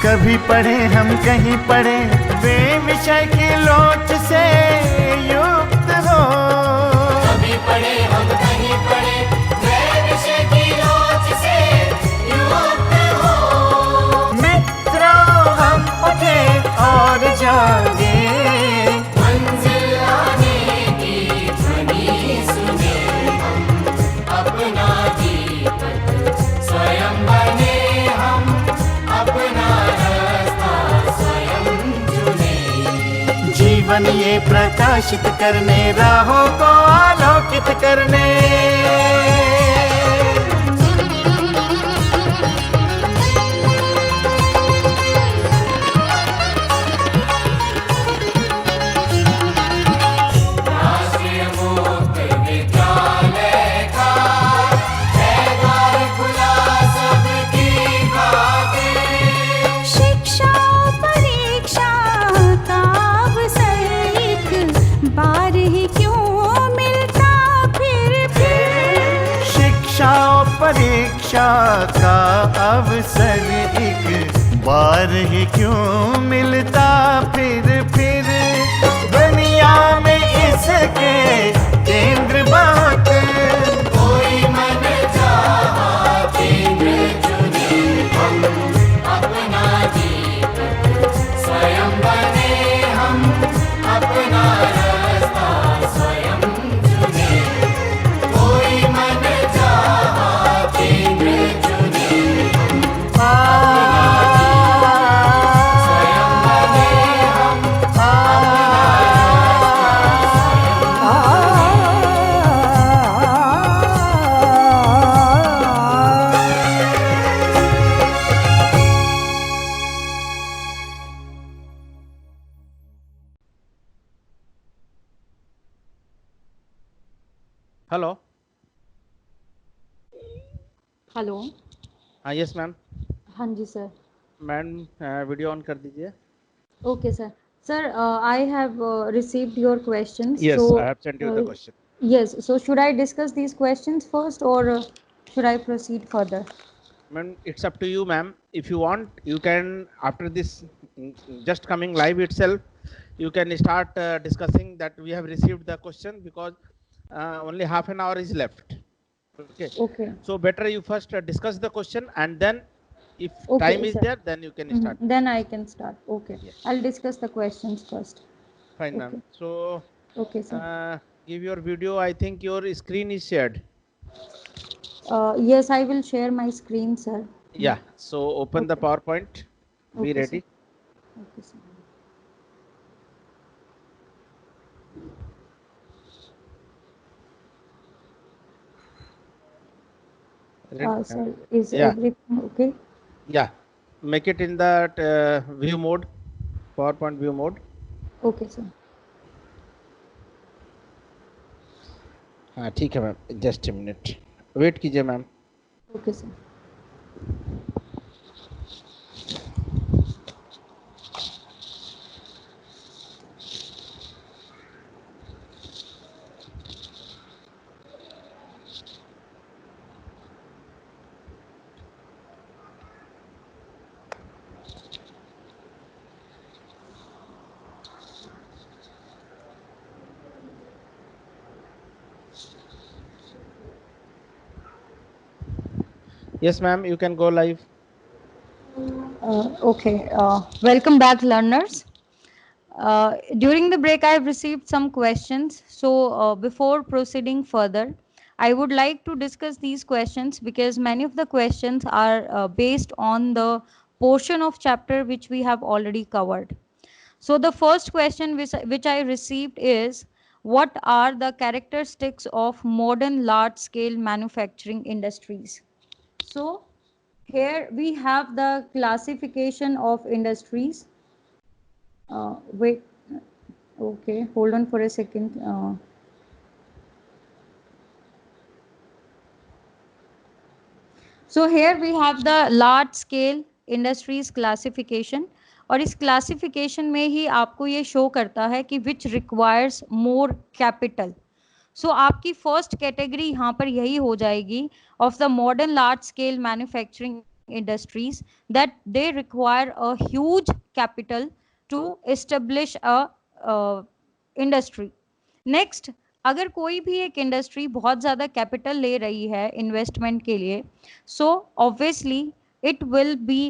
[SPEAKER 3] कभी पढ़े हम कहीं पढ़े, वे विषय की लोच से युक्त हो।
[SPEAKER 4] कभी पढ़े हम कहीं पढ़े, वे विषय की लोच से युक्त हो।
[SPEAKER 3] मित्रों हम उठे और जागे,
[SPEAKER 4] मंजिल आने की ध्वनि सुने। हम अपना दीपक स्वयं बने, हम अपना रास्ता स्वयं चुने।
[SPEAKER 3] जीवन ये प्रकाशित करने, राहों को आलोकित करने।
[SPEAKER 4] राष्ट्रीय मुक्त विद्यालय का है द्वार खुला सबकी खातिर।
[SPEAKER 5] शिक्षा परीक्षा का अवसर एक बार ही क्यों मिलता फिर।
[SPEAKER 3] शिक्षा और परीक्षा का अवसर एक बार ही क्यों मिलता फिर। दुनिया में इसके केंद्र बात,
[SPEAKER 4] कोई मन चाहा केंद्र चुने। हम अपना दीपक स्वयं बने, हम अपना रास्ता स्वयं चुने। कोई मन चाहा केंद्र चुने। स्वयं बने, हम
[SPEAKER 1] हेलो।
[SPEAKER 2] हेलो।
[SPEAKER 1] हाँ यस मैम।
[SPEAKER 2] हाँ जी सर।
[SPEAKER 1] मैम वीडियो ऑन कर दीजिए।
[SPEAKER 2] Okay, sir. Sir, I have received your questions.
[SPEAKER 1] Yes,
[SPEAKER 2] So,
[SPEAKER 1] I have sent you the question.
[SPEAKER 2] yes. So, should I discuss these questions first, or should I proceed further?
[SPEAKER 1] Ma'am, it's up to you, ma'am. If you want, you can, after this just coming live itself, you can start discussing that we have received the question, because only half an hour is left. Okay.
[SPEAKER 2] Okay.
[SPEAKER 1] So better you first discuss the question, and then if
[SPEAKER 2] Okay,
[SPEAKER 1] time is
[SPEAKER 2] sir.
[SPEAKER 1] there, then you can start.
[SPEAKER 2] Then I can start. Okay.
[SPEAKER 1] Yes.
[SPEAKER 2] I'll discuss the questions first.
[SPEAKER 1] Fine, ma'am.
[SPEAKER 2] Okay.
[SPEAKER 1] So
[SPEAKER 2] Okay, sir.
[SPEAKER 1] give your video. I think your screen is shared.
[SPEAKER 2] Yes, I will share my screen, sir.
[SPEAKER 1] Yeah. So open the
[SPEAKER 2] Okay.
[SPEAKER 1] PowerPoint. Be
[SPEAKER 2] Okay,
[SPEAKER 1] ready.
[SPEAKER 2] sir. Okay, sir. Sir, is
[SPEAKER 1] Yeah.
[SPEAKER 2] everything okay?
[SPEAKER 1] Yeah. Make it in that view mode, PowerPoint view mode.
[SPEAKER 2] Okay, sir.
[SPEAKER 1] हाँ ठीक है ma'am, just a minute wait कीजिए ma'am.
[SPEAKER 2] Okay, sir.
[SPEAKER 1] Yes, ma'am, you can go live.
[SPEAKER 2] Okay. Welcome back, learners. During the break, I have received some questions. So, before proceeding further, I would like to discuss these questions because many of the questions are based on the portion of chapter which we have already covered. So, the first question which I received is, what are the characteristics of modern large scale manufacturing industries? So, here we have the classification of industries. Wait, okay, hold on for a second. So here we have the large scale industries classification, और इस classification में ही आपको ये show करता है कि which requires more capital. So आपकी first category यहाँ पर यही हो जाएगी of the modern large scale manufacturing industries that they require a huge capital to establish a industry. Next, अगर कोई भी एक इंडस्ट्री बहुत ज़्यादा कैपिटल ले रही है इन्वेस्टमेंट के लिए, so obviously it will be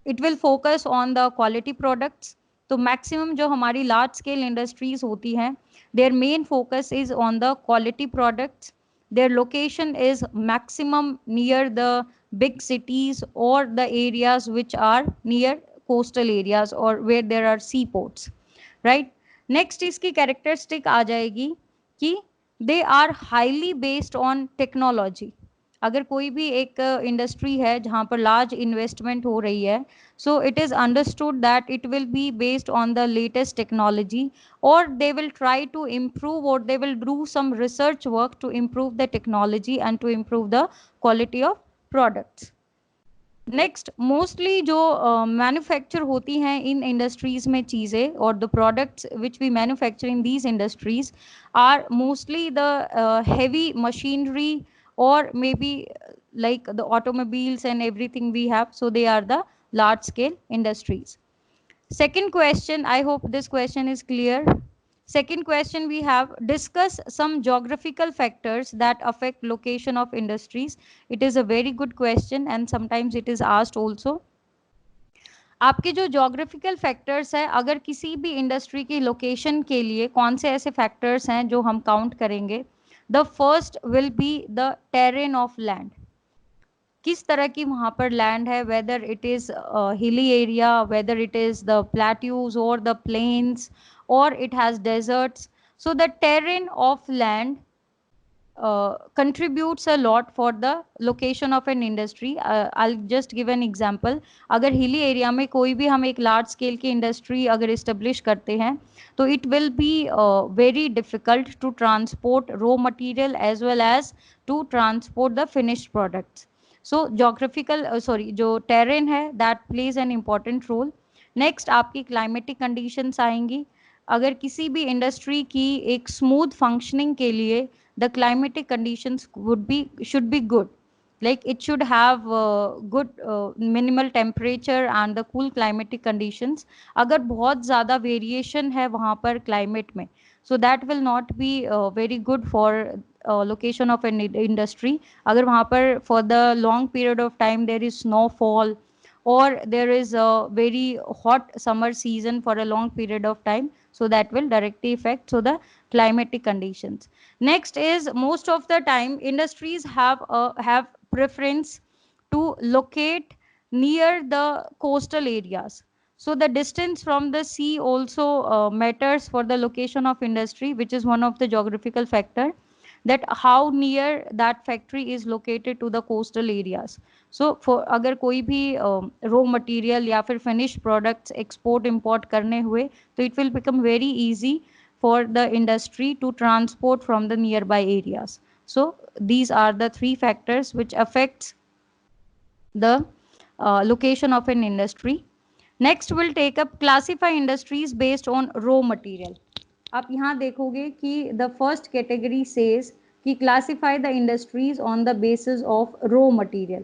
[SPEAKER 2] it will focus on the quality products. तो मैक्सिमम जो हमारी लार्ज स्केल इंडस्ट्रीज होती हैं, their main focus is on the quality products. their location is maximum near the big cities or the areas which are near coastal areas or where there are seaports, right? Next इसकी characteristic आ जाएगी कि they are highly based on technology. अगर कोई भी एक industry है जहाँ पर लार्ज इन्वेस्टमेंट हो रही है, so it is understood that it will be based on the latest technology, और they will try to improve और they will do some research work to improve the technology and to improve the quality of products. Next, mostly जो manufacture होती हैं in industries में चीज़ें, और the products which we manufacture in these industries are mostly the heavy machinery or maybe like the automobiles and everything we have, so they are the large scale industries. Second question, I hope this question is clear. Second question we have, discuss some geographical factors that affect location of industries. It is a very good question and sometimes it is asked also. आपके जो geographical factors है, अगर किसी भी industry की location के लिए कौन से ऐसे फैक्टर्स हैं जो हम काउंट करेंगे, the first will be the terrain of land. किस तरह की वहाँ पर लैंड है, whether it is hilly area, whether it is the plateaus और द प्लेन्स और it has deserts. So the terrain of land contributes a lot for the location of an industry. I'll just give an example. अगर hilly area में कोई भी हम एक large scale की industry अगर इस्टेब्लिश करते हैं, तो it will be very difficult to transport raw material as well as to transport the finished products. So geographical जो टेरेन है that plays an important role. Next, आपकी क्लाइमेटिक कंडीशंस आएंगी. अगर किसी भी इंडस्ट्री की एक स्मूथ फंक्शनिंग के लिए the climatic conditions should be good, like it should have good minimal temperature and the cool climatic conditions. अगर बहुत ज़्यादा वेरिएशन है वहाँ पर क्लाइमेट में, so that will not be very good for location of an industry. अगर वहाँ पर for the long period of time there is snowfall or there is a very hot summer season for a long period of time, so that will directly affect the climatic conditions. Next is, most of the time industries have preference to locate near the coastal areas. So the distance from the sea also matters for the location of industry, which is one of the geographical factor, that how near that factory is located to the coastal areas. So for अगर कोई भी raw material या फिर finished products export import करने हुए, तो it will become very easy for the industry to transport from the nearby areas. So these are the three factors which affects the location of an industry. Next we'll take up classify industries based on raw material. आप यहाँ देखोगे कि the first category says कि classify the industries on the basis of raw material.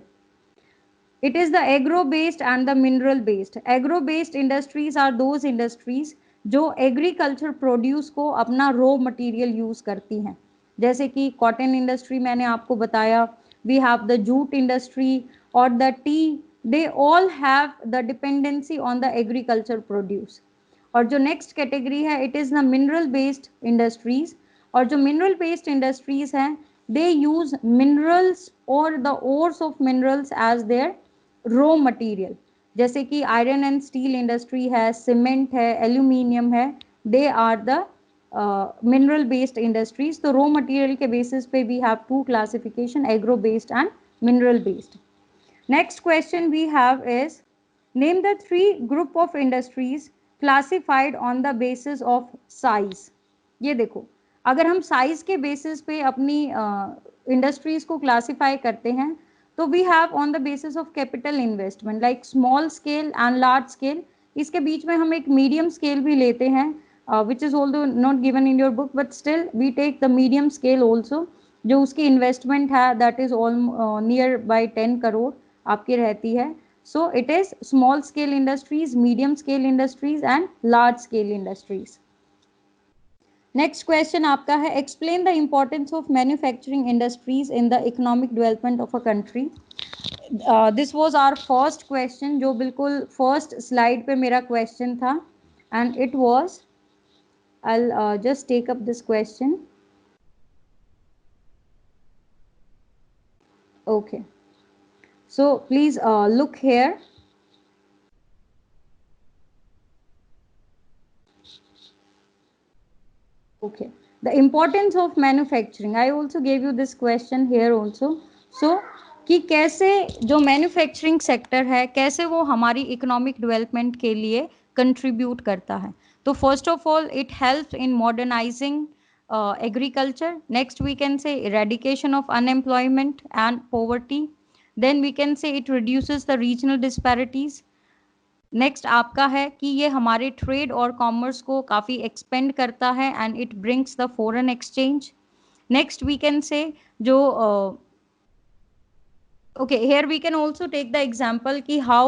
[SPEAKER 2] It is the agro based and the mineral based. Agro based industries are those industries जो agriculture produce को अपना raw material use करती हैं, जैसे कि cotton industry मैंने आपको बताया, we have the jute industry or the tea, they all have the dependency on the agriculture produce. और जो नेक्स्ट कैटेगरी है it is the mineral based industries, और जो मिनरल बेस्ड इंडस्ट्रीज हैं दे यूज मिनरल्स और the ores of minerals as their raw material, जैसे कि iron and steel industry है, सीमेंट है, एल्यूमिनियम है, they are the mineral based industries. तो रॉ मटेरियल के बेसिस पे we have two classification, agro based and mineral based. Next question we have is, name the three group of industries classified on the basis of size. ये देखो, अगर हम size के basis पे अपनी industries को क्लासिफाई करते हैं तो we have on the basis of capital investment like small scale and large scale. इसके बीच में हम एक मीडियम स्केल भी लेते हैं which is also not given in your book, but still we take the medium scale also, जो उसकी इन्वेस्टमेंट है that is all near by 10 crore आपकी रहती है. So it is small scale industries, medium scale industries and large scale industries. Next question आपका है, explain the importance of manufacturing industries in the economic development of a country. This was our first question, जो बिल्कुल first slide पे मेरा question था, and it was, I'll just take up this question. Okay, so please look here. Okay, the importance of manufacturing, I also gave you this question here also. So कि कैसे जो manufacturing sector है कैसे वो हमारी economic development के लिए contribute करता है. तो first of all it helps in modernising agriculture. Next we can say eradication of unemployment and poverty. Then we can say it reduces the regional disparities. Next आपका है कि ये हमारे ट्रेड और कॉमर्स को काफ़ी एक्सपेंड करता है and it brings the foreign exchange. Next we can say जो okay, here we can also take the example ki how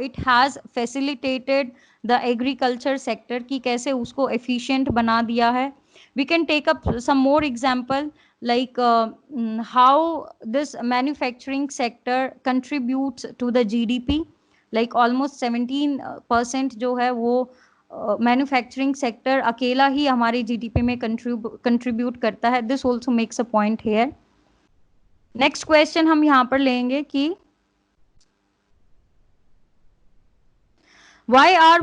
[SPEAKER 2] it has facilitated the agriculture sector, ki kaise usko efficient bana diya hai. We can take up some more example like how this manufacturing sector contributes to the GDP, like almost 17% जो है वो manufacturing sector अकेला ही हमारे GDP में contribute करता है. This also makes a point here. Next question हम यहां पर लेंगे कि why are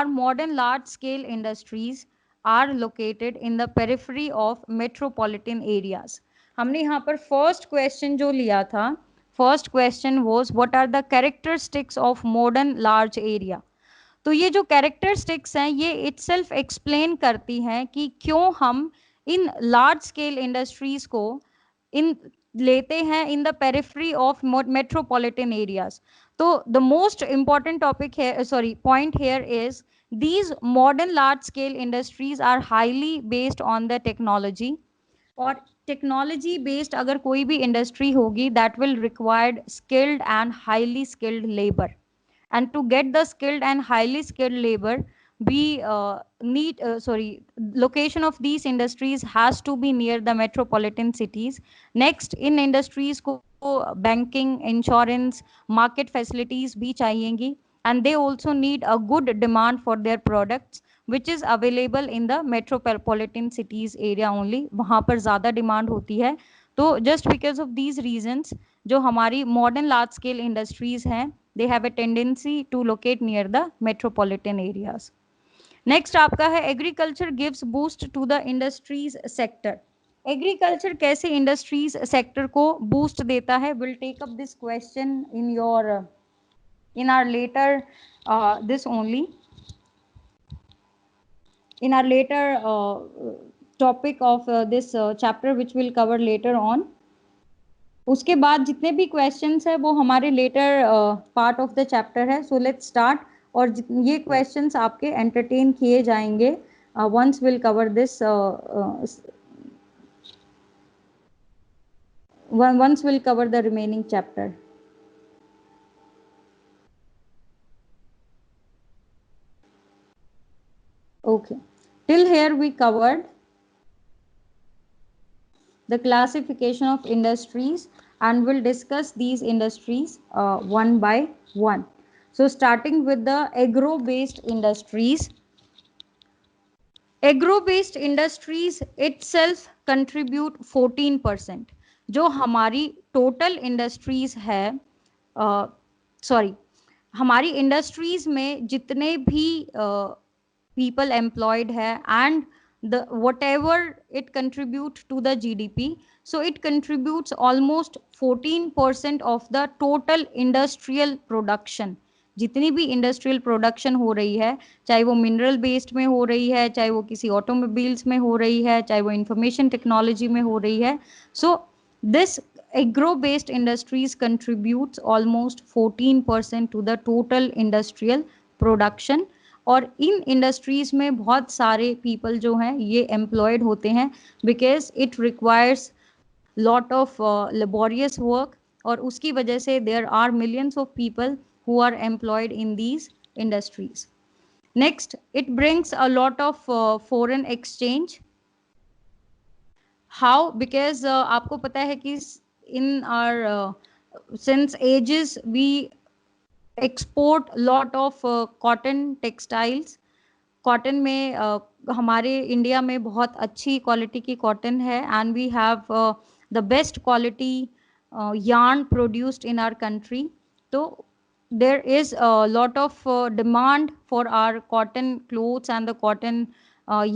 [SPEAKER 2] modern large scale industries are located in the periphery of metropolitan areas. हमने यहाँ पर फर्स्ट क्वेश्चन जो लिया था, first question was what are the characteristics of modern large area. तो ये जो कैरेक्टरिस्टिक्स हैं ये इटसेल्फ एक्सप्लेन करती हैं कि क्यों हम इन लार्ज स्केल इंडस्ट्रीज को इन लेते हैं in the periphery of metropolitan areas. तो द मोस्ट इंपॉर्टेंट टॉपिक है, sorry point here is these modern large scale industries are highly based on the technology. और टेक्नोलॉजी बेस्ड अगर कोई भी इंडस्ट्री होगी that will required skilled and highly skilled labour. And to get the skilled and highly skilled labor, we location of these industries has to be near the metropolitan cities. Next, in industries को banking, insurance, market facilities भी चाहिएंगी, and they also need a good demand for their products which is available in the metropolitan cities area only. वहाँ पर ज़्यादा demand होती है. तो just because of these reasons जो हमारी modern large scale industries हैं they have a tendency to locate near the metropolitan areas. Next आपका है agriculture gives boost to the industries sector. Agriculture कैसे industries sector को boost देता है? We'll take up this question in our later this only in our later topic of this chapter which we'll cover later on. उसके बाद जितने भी questions है वो हमारे later part of the chapter है. So let's start. और ये क्वेश्चंस आपके एंटरटेन किए जाएंगे once will cover this once will cover the remaining chapter. Okay, till here we covered the classification of industries, and we'll discuss these industries one by one. So starting with the agro-based industries. Agro-based industries itself contribute 14%. जो हमारी total industries है, sorry हमारी industries में जितने भी people employed है and the whatever it contribute to the GDP, so it contributes almost 14% of the total industrial production. जितनी भी इंडस्ट्रियल प्रोडक्शन हो रही है, चाहे वो मिनरल बेस्ड में हो रही है, चाहे वो किसी ऑटोमोबाइल्स में हो रही है, चाहे वो इंफॉर्मेशन टेक्नोलॉजी में हो रही है, so this agro-based industries contributes almost 14% to the total industrial production. और इन इंडस्ट्रीज में बहुत सारे पीपल जो हैं ये एम्प्लॉयड होते हैं because it requires lot of laborious work, और उसकी वजह से there are millions of people who are employed in these industries. Next, it brings a lot of foreign exchange. How? Because आपको पता है कि in our since ages we export lot of cotton textiles. Cotton में हमारे India में बहुत अच्छी quality की कॉटन है and we have the best quality yarn produced in our country. तो there is a lot of demand for our cotton clothes and the cotton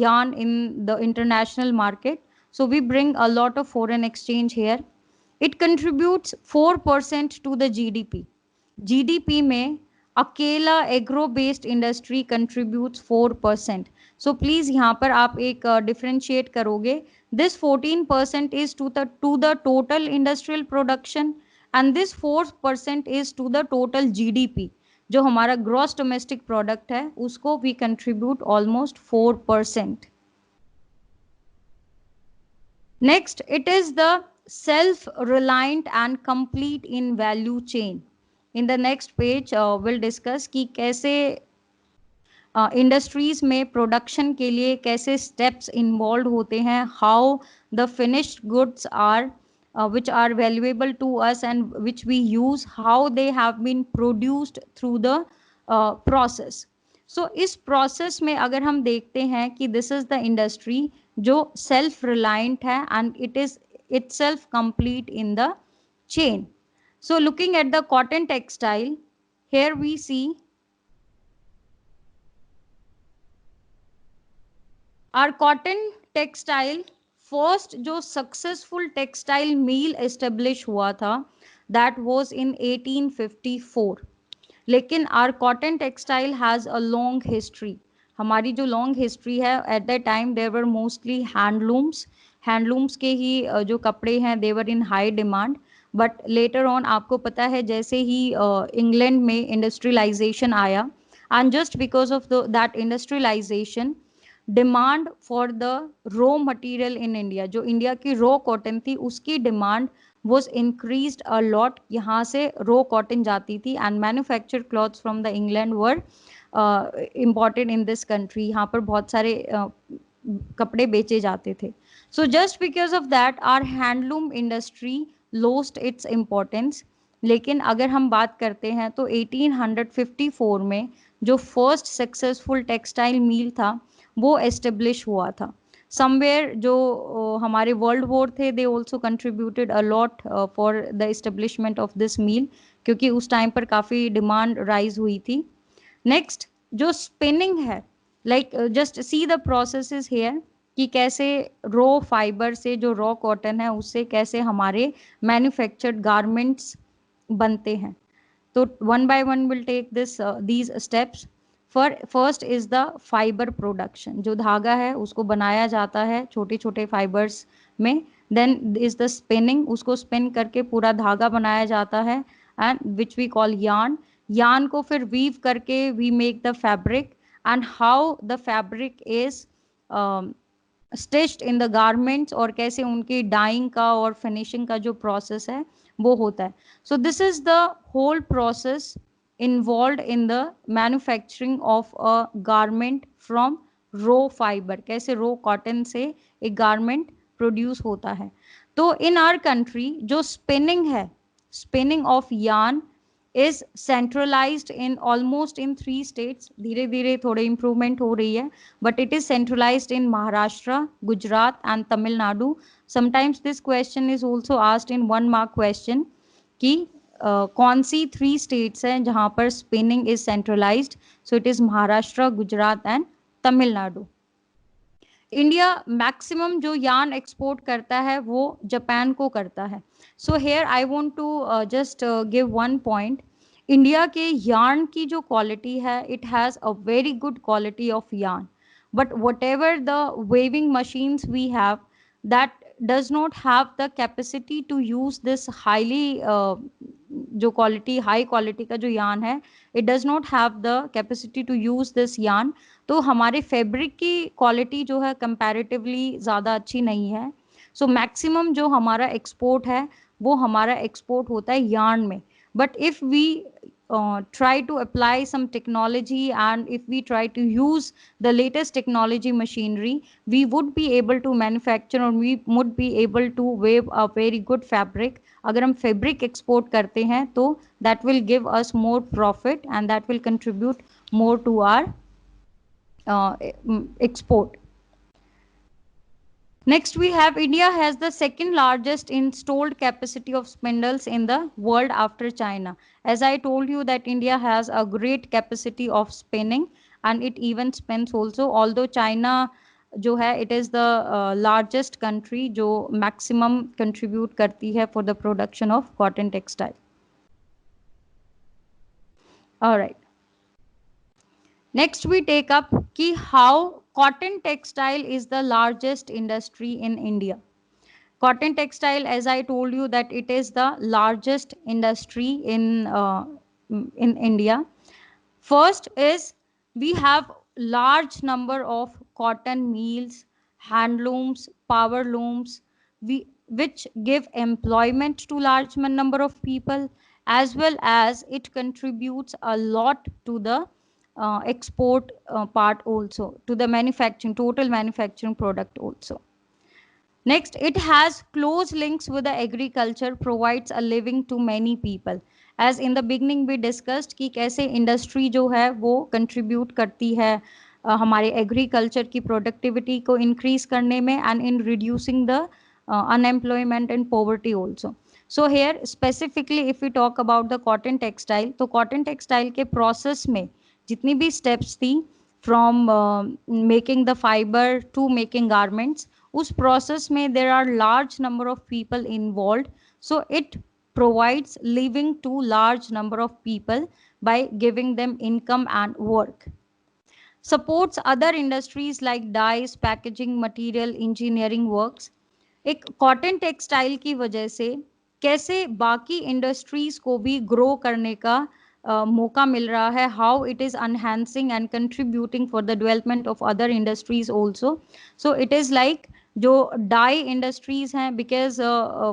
[SPEAKER 2] yarn in the international market. So we bring a lot of foreign exchange here. It contributes 4% to the GDP. GDP में अकेला agro based industry contributes 4%. So please यहाँ पर आप एक differentiate करोगे. This 14% is to the total industrial production and this 4% is to the total GDP. जो हमारा gross domestic product है उसको we contribute almost 4%. Next, it is the self-reliant and complete in value chain. In the next page we'll discuss कि कैसे industries में production के लिए कैसे स्टेप्स इन्वॉल्व होते हैं, how the finished goods are which are valuable to us and which we use, how they have been produced through the process. So इस process में अगर हम देखते हैं कि this is the industry जो self reliant है and it is itself complete in the chain. So looking at the cotton textile, here we see our cotton textile first जो सक्सेसफुल टेक्सटाइल मिल एस्टेब्लिश हुआ था that was in 1854. लेकिन our cotton textile has a long history. हमारी जो long history है, at the time there were mostly handlooms के ही जो कपड़े हैं they were in high demand. But later on आपको पता है जैसे ही इंग्लैंड में इंडस्ट्रियलाइजेशन आया and just because of that industrialisation demand for the raw material in India, जो इंडिया की रॉ कॉटन थी उसकी demand was increased a lot. यहाँ से रॉ कॉटन जाती थी and manufactured clothes from the England were imported in this country. यहाँ पर बहुत सारे कपड़े बेचे जाते थे. So just because of that our handloom industry lost its importance. लेकिन अगर हम बात करते हैं तो 1854 में जो फर्स्ट सक्सेसफुल टेक्सटाइल मिल था वो एस्टेब्लिश हुआ था. समवेयर जो हमारे वर्ल्ड वॉर थे they also contributed a lot for the establishment of this mill, क्योंकि उस टाइम पर काफ़ी डिमांड राइज हुई थी. नेक्स्ट जो स्पिनिंग है, like just see the processes here कि कैसे रॉ फाइबर से जो रॉ कॉटन है उससे कैसे हमारे मैन्युफैक्चर्ड गारमेंट्स बनते हैं. तो one by one will take these steps. First is the fibre production. जो धागा है उसको बनाया जाता है छोटे छोटे फाइबर्स में. देन इज द स्पिनिंग, उसको स्पिन करके पूरा धागा बनाया जाता है and which we call yarn. Yarn को फिर वीव करके we make the fabric and how the fabric is stitched in the garments, और कैसे उनकी डाइंग का और फिनिशिंग का जो प्रोसेस है वो होता है. So this is the whole process involved in the manufacturing of a garment from raw fiber. कैसे raw cotton से एक garment produce होता है. तो इन आवर कंट्री जो स्पिनिंग है, spinning of yarn is centralised in almost in 3 states. धीरे धीरे थोड़े इंप्रूवमेंट हो रही है, but it is centralised in Maharashtra, Gujarat and Tamil Nadu. Sometimes this question is also asked in 1 mark question कि कौन सी 3 states हैं जहां पर spinning is centralised. So it is Maharashtra, Gujarat and Tamil Nadu. India maximum जो यार्न एक्सपोर्ट करता है वो जापान को करता है. So here I want to just give 1 point. India के यार्न की जो क्वालिटी है, it has a very good quality of yarn, but whatever the weaving machines we have, that does not have the capacity to use this highly जो quality, high quality का जो yarn है, it does not have the capacity to use this yarn. तो हमारे fabric की quality जो है comparatively ज़्यादा अच्छी नहीं है. सो मैक्सिमम जो हमारा एक्सपोर्ट है वो हमारा एक्सपोर्ट होता है यार्न में. But if we try to apply some technology and if we try to use the latest technology machinery, we would be able to manufacture or we would be able to weave a very good fabric. अगर हम fabric export करते हैं तो that will give us more profit and that will contribute more to our export. Next we have India has the second largest installed capacity of spindles in the world after China. As I told you that India has a great capacity of spinning and it even spins also, although China जो है it is the largest country जो maximum contribute करती है for the production of cotton textile. All right. Next we take up कि how cotton textile is the largest industry in India. Cotton textile, as I told you that it is the largest industry in India. First is we have large number of cotton mills, handlooms, power looms, which give employment to large number of people, as well as it contributes a lot to the export part also, to the manufacturing, total manufacturing product also. Next, it has close links with the agriculture, provides a living to many people. As in the beginning we discussed कि कैसे industry जो है वो contribute करती है हमारे agriculture की productivity को इंक्रीज करने में and in reducing the unemployment and poverty also. So here specifically if we talk about the cotton textile, तो कॉटन टेक्सटाइल के प्रोसेस में जितनी भी स्टेप्स थी from making the fibre to making garments, उस प्रोसेस में there are large number of people involved. So it provides living to large number of people by giving them income and work. Supports other industries like dyes, packaging, material, engineering works. एक cotton textile की वजह से कैसे बाकी industries को भी grow करने का मौका मिल रहा है, how it is enhancing and contributing for the development of other industries also. So it is like जो डाई इंडस्ट्रीज हैं, because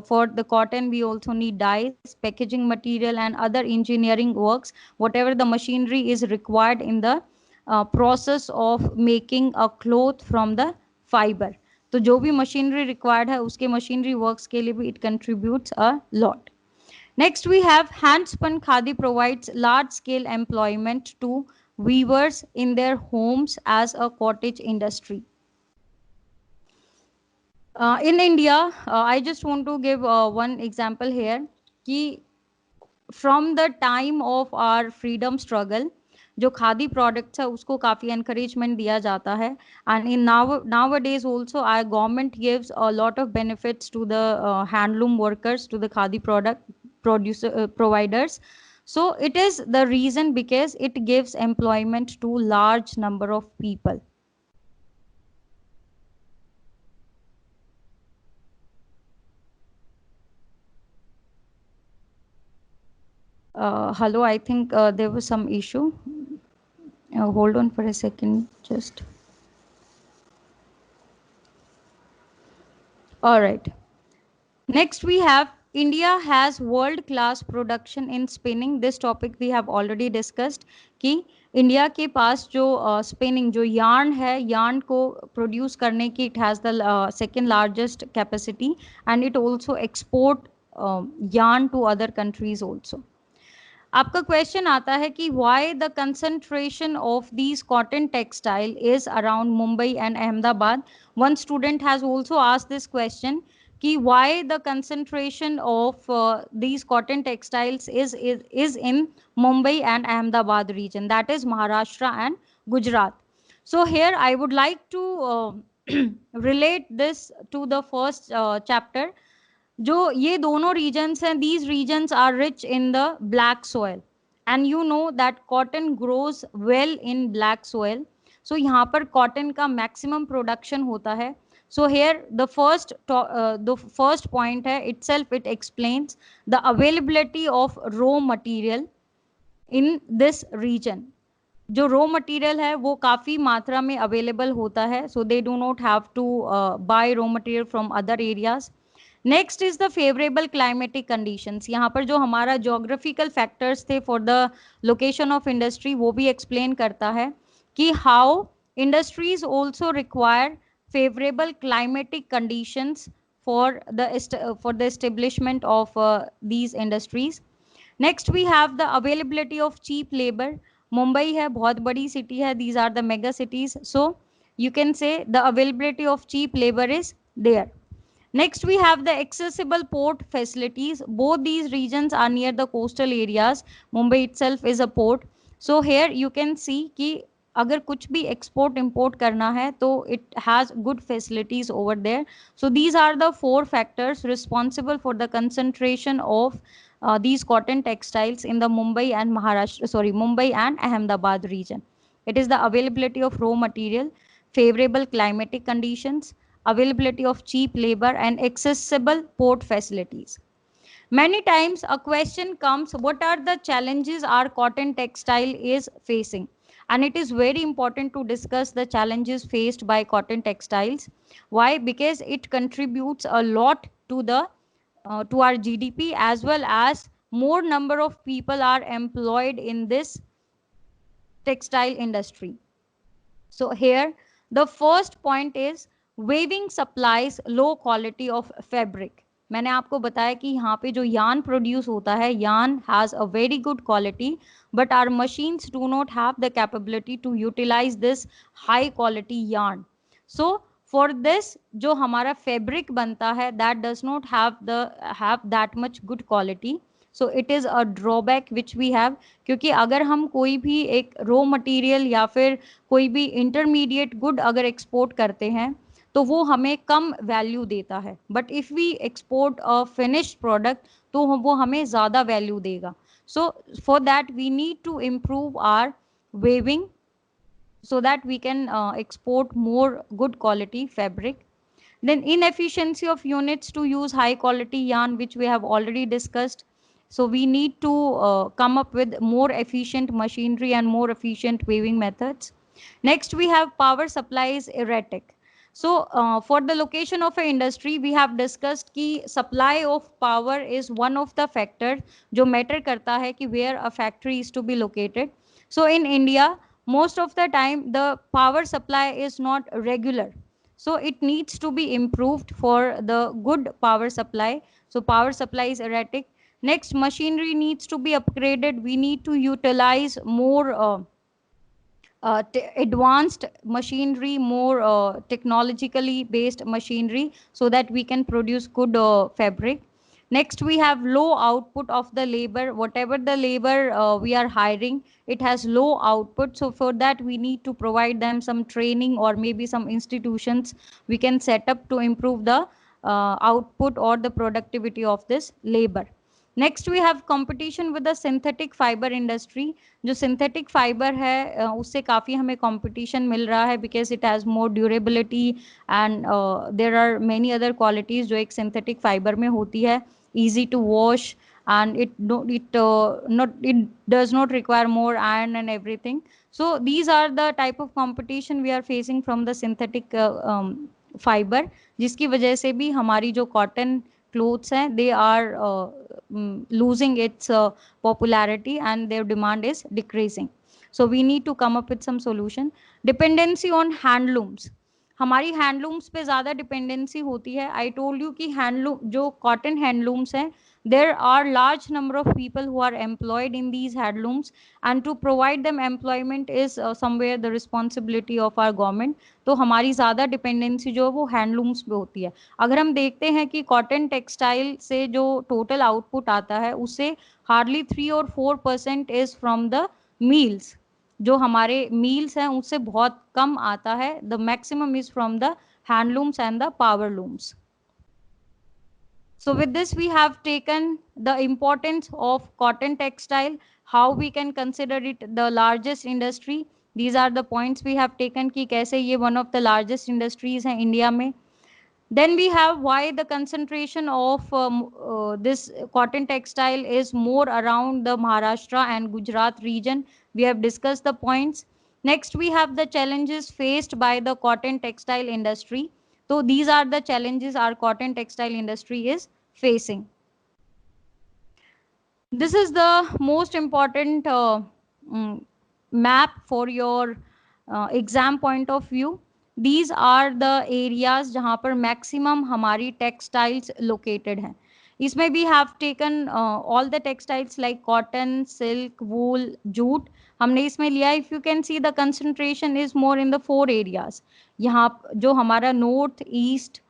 [SPEAKER 2] for the cotton we also need dyes, packaging material and other engineering works, whatever the machinery is required in the process of making a cloth from the fibre. तो जो भी machinery required है उसके machinery works के लिए भी it contributes a lot. Next we have handspun khadi provides large scale employment to weavers in their homes as a cottage industry. In India, I just want to give one example here कि from the time of our freedom struggle जो khadi products है उसको काफ़ी encouragement दिया जाता है, and in nowadays also our government gives a lot of benefits to the handloom workers, to the khadi product providers. So it is the reason because it gives employment to large number of people. Hello, I think there was some issue. Hold on for a second, just. All right. Next we have India has world class production in spinning. This topic we have already discussed कि India के पास जो spinning जो yarn है, yarn को produce करने की it has the second largest capacity and it also export yarn to other countries also. आपका question आता है कि why the concentration of these cotton textile is around Mumbai and Ahmedabad. One student has also asked this question कि why the concentration of these cotton textiles is in Mumbai and Ahmedabad region, that is Maharashtra and Gujarat. So here I would like to relate this to the first chapter. जो ये दोनों regions हैं, these regions are rich in the black soil and you know that cotton grows well in black soil. So यहाँ पर cotton का maximum production होता है. So here the first point है itself, it explains the availability of raw material in this region. जो raw material है वो काफ़ी मात्रा में available होता है, so they do not have to buy raw material from other areas. Next is the favourable climatic conditions. यहाँ पर जो हमारा जोग्राफिकल फैक्टर्स थे for the location of industry वो भी एक्सप्लेन करता है कि how industries also require favourable climatic conditions for the establishment of these industries. Next we have the availability of cheap labour. Mumbai है, बहुत बड़ी सिटी है, these are the mega cities, so you can say the availability of cheap labor is there. Next we have the accessible port facilities. Both these regions are near the coastal areas. Mumbai itself is a port, so here you can see कि अगर कुछ भी export import करना है तो it has good facilities over there. So these are the 4 factors responsible for the concentration of these cotton textiles in the Mumbai and Ahmedabad region. It is the availability of raw material, favorable climatic conditions, availability of cheap labor and accessible port facilities. Many times a question comes, what are the challenges our cotton textile is facing? And it is very important to discuss the challenges faced by cotton textiles. Why? Because it contributes a lot to the to our GDP, as well as more number of people are employed in this textile industry. So here the first point is weaving supplies low quality of fabric. मैंने आपको बताया कि यहाँ पे जो yarn produce होता है, yarn has a very good quality, but our machines do not have the capability to utilize this high quality yarn. So for this जो हमारा fabric बनता है, that does not have that much good quality. So it is a drawback which we have, क्योंकि अगर हम कोई भी एक raw material या फिर कोई भी intermediate good अगर export करते हैं तो वो हमें कम वैल्यू देता है, but if we export a finished product तो वो हमें ज़्यादा वैल्यू देगा. So for that we need to improve our weaving so that we can export more good quality fabric. Then inefficiency of units to use high quality yarn, which we have already discussed. So we need to come up with more efficient machinery and more efficient weaving methods. Next we have power supply is erratic. So for the location of an industry we have discussed कि supply of power is one of the factors जो matter करता है कि where a factory is to be located. So in India most of the time the power supply is not regular, so it needs to be improved for the good power supply. So power supply is erratic. Next, machinery needs to be upgraded. We need to utilize more advanced machinery, more technologically based machinery, so that we can produce good fabric. Next, we have low output of the labor. Whatever the labor we are hiring, it has low output. So for that, we need to provide them some training, or maybe some institutions we can set up to improve the output or the productivity of this labor. Next we have competition with the synthetic fibre industry. जो synthetic fibre है उससे काफ़ी हमें competition मिल रहा है, because it has more durability and there are many other qualities जो एक सिंथेटिक फाइबर में होती है. Easy to wash and it does not require more iron and everything. So these are the type of competition we are facing from the synthetic fiber, जिसकी वजह से भी हमारी जो cotton clothes hain, they are losing its popularity and their demand is decreasing. So we need to come up with some solution. Dependency on handlooms, हमारी handlooms पे ज़्यादा dependency होती है. आई टोल्ड यू कि हैंडलूम जो cotton handlooms हैं, there are large number of people who are employed in these handlooms, and to provide them employment is somewhere the responsibility of our government. तो हमारी ज़्यादा dependency जो है वो handlooms पे होती है. अगर हम देखते हैं कि कॉटन टेक्सटाइल से जो टोटल आउटपुट आता है उससे हार्डली 3 और 4% इज फ्रॉम द मील्स. जो हमारे मील्स हैं उससे बहुत कम आता है. The maximum is from the handlooms and the power looms. So with this we have taken the importance of cotton textile, how we can consider it the largest industry. These are the points we have taken कि कैसे ये one of the largest industries है India में. Then we have why the concentration of this cotton textile is more around the Maharashtra and Gujarat region. We have discussed the points. Next we have the challenges faced by the cotton textile industry. So these are the challenges our cotton textile industry is facing. This is the most important map for your exam point of view. These are the areas जहाँ पर maximum हमारी textiles located हैं. इसमें we have taken all the textiles like cotton, silk, wool, jute. हमने इसमें लिया. If you can see the concentration is more in the 4 areas. यहाँ जो हमारा north, east,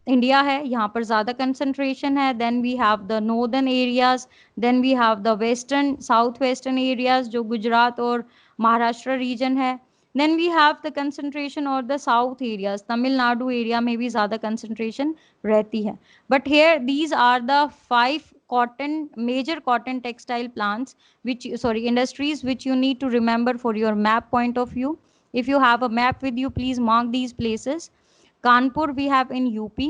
[SPEAKER 2] इंडिया है यहाँ पर ज़्यादा कंसंट्रेशन है. Then we have the northern areas, then we have the western south western areas जो गुजरात और महाराष्ट्र रीजन है. Then we have the concentration और the south areas, Tamil Nadu area में भी ज़्यादा कंसंट्रेशन रहती है. But here these are the 5 cotton major cotton textile plants which industries which you need to remember for your map point of view. If you have a map with you, please mark these places. Kanpur we have in UP,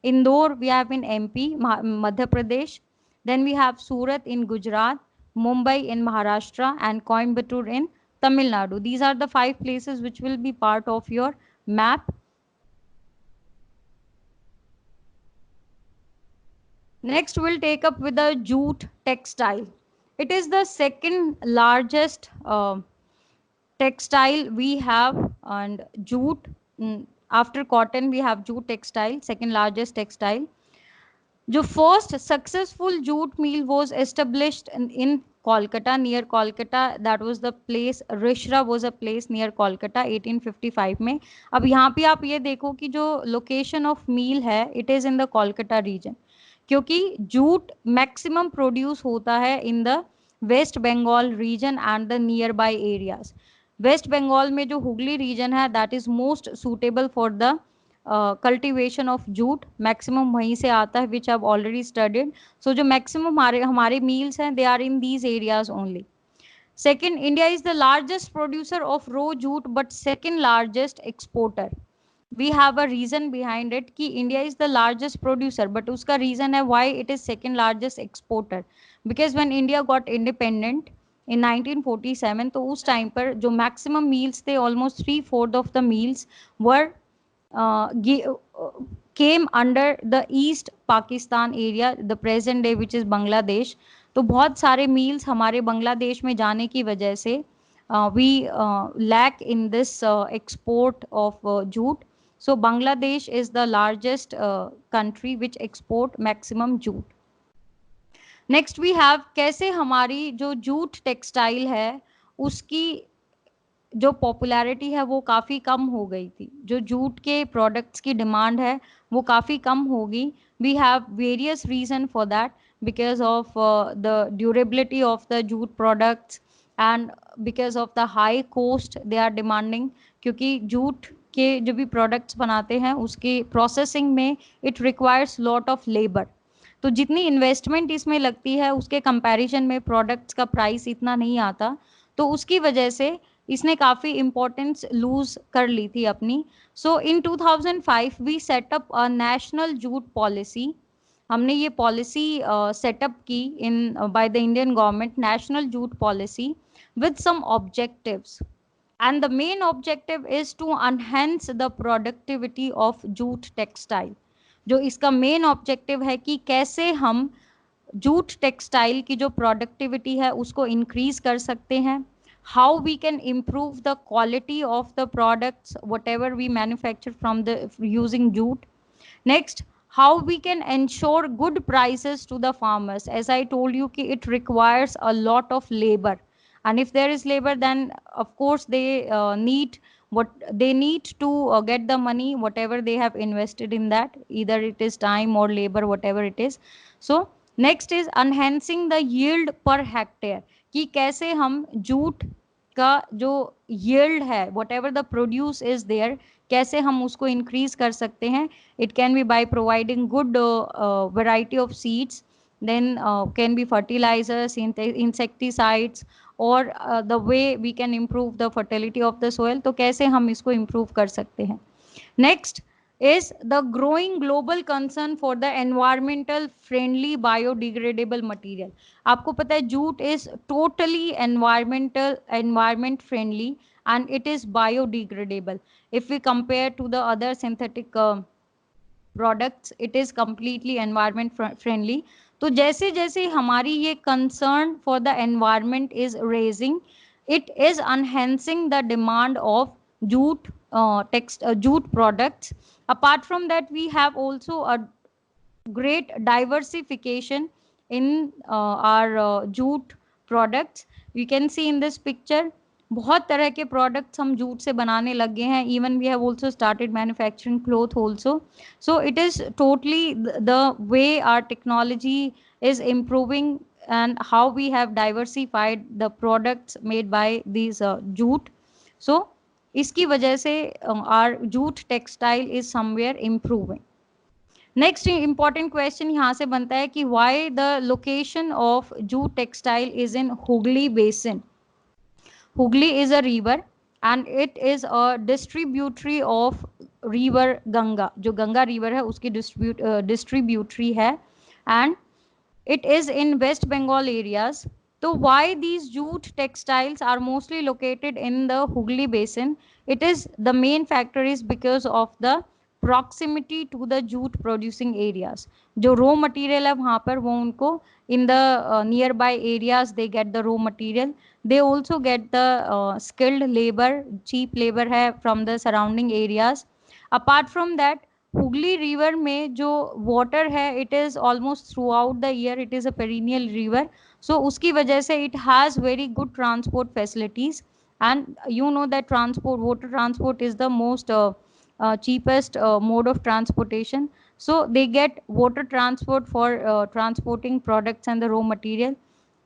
[SPEAKER 2] Indore we have in MP, Madhya Pradesh. Then we have Surat in Gujarat, Mumbai in Maharashtra, and Coimbatore in Tamil Nadu. These are the 5 places which will be part of your map. Next we'll take up with the jute textile. It is the second largest textile we have, and jute after cotton we have jute textile, second largest textile. जो first successful jute mill was established in Kolkata, near Kolkata. That was the place, Rishra was a place near Kolkata 1855 में. अब यहाँ पे आप ये देखो कि जो location of mill है it is in the Kolkata region, क्योंकि जूट मैक्सिमम प्रोड्यूस होता है in the West Bengal region and the near by areas. West Bengal में जो हुगली रीजन है that is most suitable for the cultivation of jute. Maximum वहीं से आता है which have already studied. So जो मैक्सिमम हमारे मील्स हैं they are in these areas only. Second, India is the largest producer of raw jute but second largest exporter. We have a reason behind it कि India is the largest producer, but उसका reason है why it is second largest exporter. Because when India got independent in 1947, तो उस time पर जो maximum meals थे, almost 3/4 of the meals were came under the East Pakistan area, the present day which is Bangladesh. तो बहुत सारे meals हमारे बांग्लादेश में जाने की वजह से we lack in this export of jute. So Bangladesh is the largest country which export maximum jute. Next we have कैसे हमारी जो जूट टेक्सटाइल है उसकी जो पॉपुलैरिटी है वो काफ़ी कम हो गई थी. जो जूट के प्रोडक्ट्स की डिमांड है वो काफ़ी कम होगी. We have various reason for that because of the durability of the jute products and because of the high cost they are demanding. क्योंकि जूट के जो भी प्रोडक्ट्स बनाते हैं उसके प्रोसेसिंग में it requires lot of labour. तो जितनी इन्वेस्टमेंट इसमें लगती है उसके कंपैरिजन में प्रोडक्ट्स का प्राइस इतना नहीं आता. तो उसकी वजह से इसने काफ़ी इम्पोर्टेंस लूज कर ली थी अपनी. So in 2005 we set up a national jute policy. हमने ये पॉलिसी सेटअप की in by the Indian government, national jute policy with some objectives, and the main objective is to enhance the productivity of jute textile. जो इसका main objective है कि कैसे हम jute textile की जो प्रोडक्टिविटी है उसको इंक्रीज कर सकते हैं, how we can improve the quality of the products whatever we manufacture from the using jute. Next, how we can ensure good prices to the farmers. As I told you, ki it requires a lot of labor, and if there is labor, then of course they need to get the money whatever they have invested in that, either it is time or labor, whatever it is. So next is enhancing the yield per hectare, कि कैसे हम jute का जो yield है, whatever the produce is there, कैसे हम उसको increase कर सकते हैं. It can be by providing good variety of seeds, then can be fertilizers, insecticides, or the way we can improve the fertility of the soil. तो कैसे हम इसको improve कर सकते हैं. Next is the growing global concern for the environmental friendly biodegradable material. आपको पता है jute is totally environment friendly and it is biodegradable. If we compare to the other synthetic products, it is completely environment friendly. तो जैसे जैसे हमारी ये concern for the environment is raising, it is enhancing the demand of jute jute products. Apart from that, we have also a great diversification in our jute products. We can see in this picture बहुत तरह के products हम jute से बनाने लगे हैं. Even we have also started manufacturing cloth also. So it is totally the way our technology is improving and how we have diversified the products made by these jute. So इसकी वजह से our jute textile is somewhere improving. Next important question यहाँ से बनता है कि why the location of jute textile is in Hooghly Basin. Hooghly is a river and it is a distributary of river Ganga. जो Ganga river है उसकी distributary है and it is in West Bengal areas. So why these jute textiles are mostly located in the Hooghly Basin? It is the main factor is because of the proximity to the jute producing areas. जो raw material है वहाँ पर वो उनको in the nearby areas they get the raw material. They also get the skilled labor, cheap labor है from the surrounding areas. Apart from that, Hooghly river में जो water है it is almost throughout the year, it is a perennial river. So उसकी वजह से it has very good transport facilities and you know that water transport is the most cheapest mode of transportation. So they get water transport for transporting products and the raw material.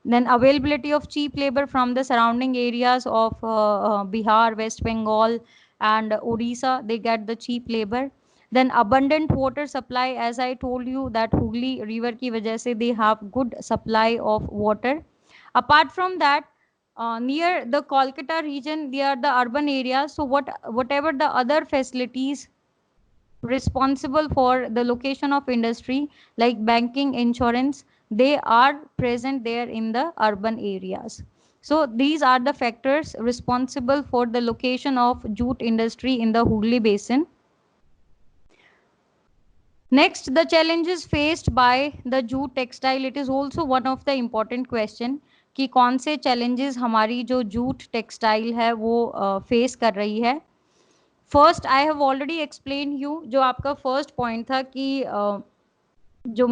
[SPEAKER 2] Then availability of cheap labor from the surrounding areas of Bihar, West Bengal and Odisha, they get the cheap labor. Then abundant water supply, as I told you that Hooghly river की वजह से they have good supply of water. Apart from that, near the Kolkata region, they are the urban areas. So whatever the other facilities responsible for the location of industry like banking, insurance, they are present there in the urban areas. So these are the factors responsible for the location of jute industry in the Hooghly Basin. Next, the challenges faced by the jute textile. It is also one of the important question कि कौन से challenges हमारी जो jute textile है वो face कर रही है. First, I have already explained you जो आपका first point था कि जो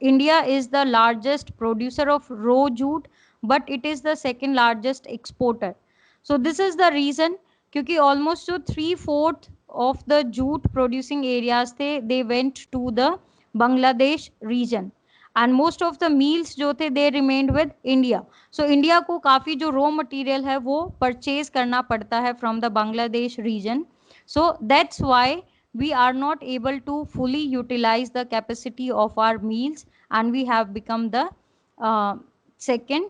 [SPEAKER 2] India is the largest producer of raw jute, but it is the second largest exporter. So this is the reason क्योंकि almost जो 3/4 of the jute producing areas थे, they went to the Bangladesh region and most of the mills जो थे they remained with India. So India को काफ़ी जो raw material है वो purchase करना पड़ता है from the Bangladesh region. So that's why we are not able to fully utilize the capacity of our mills and we have become the second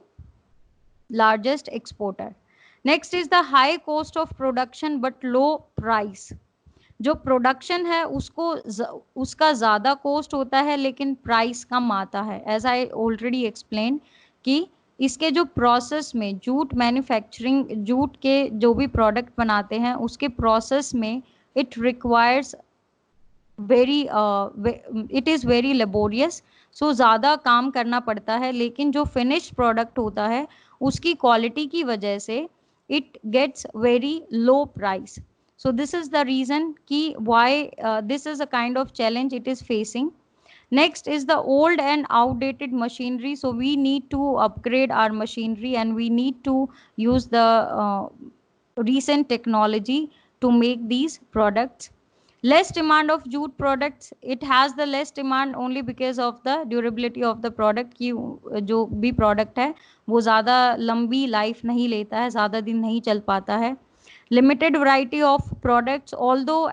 [SPEAKER 2] largest exporter. Next is the high cost of production but low price. जो production है उसका ज़्यादा cost होता है लेकिन price कम आता है. As I already explain कि इसके जो प्रोसेस में जूट मैन्युफैक्चरिंग जूट के जो भी प्रोडक्ट बनाते हैं उसके प्रोसेस में it requires very it is very laborious. So ज़्यादा काम करना पड़ता है, लेकिन जो finished product होता है उसकी quality की वजह से it gets very low price. So this is the reason कि why this is a kind of challenge it is facing. Next is the old and outdated machinery. So we need to upgrade our machinery and we need to use the recent technology to make these products. Less demand of jute products. It has the less demand only because of the durability of the product कि जो भी product है वो ज़्यादा लंबी life नहीं लेता है, ज़्यादा दिन नहीं चल पाता है. Limited variety of products, although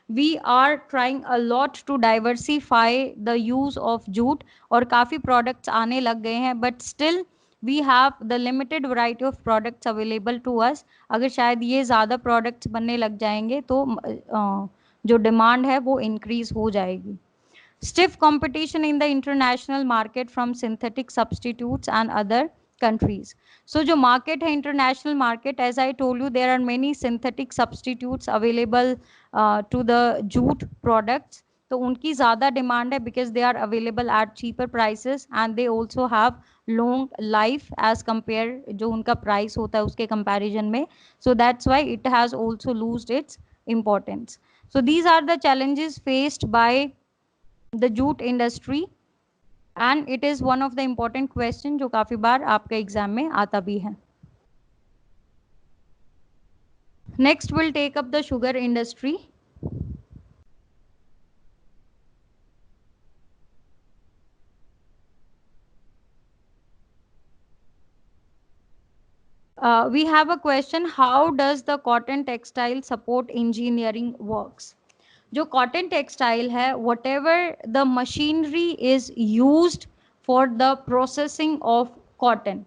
[SPEAKER 2] we are trying a lot to diversify the use of jute और काफ़ी products आने लग गए हैं, but still we have the limited variety of products available to us. अगर शायद ये ज़्यादा products बनने लग जाएंगे तो जो demand है वो increase हो जाएगी. Stiff competition in the international market from synthetic substitutes and other countries. So जो market है international market, as I told you, there are many synthetic substitutes available to the jute products. तो उनकी ज़्यादा demand है because they are available at cheaper prices and they also have long life as compare जो उनका price होता है उसके comparison में. So that's why it has also lost its importance. So these are the challenges faced by the jute industry and it is one of the important question जो काफी बार आपके exam में आता भी है. Next we'll take up the sugar industry. We have a question, how does the cotton textile support engineering works? जो cotton textile है, whatever the machinery is used for the processing of cotton,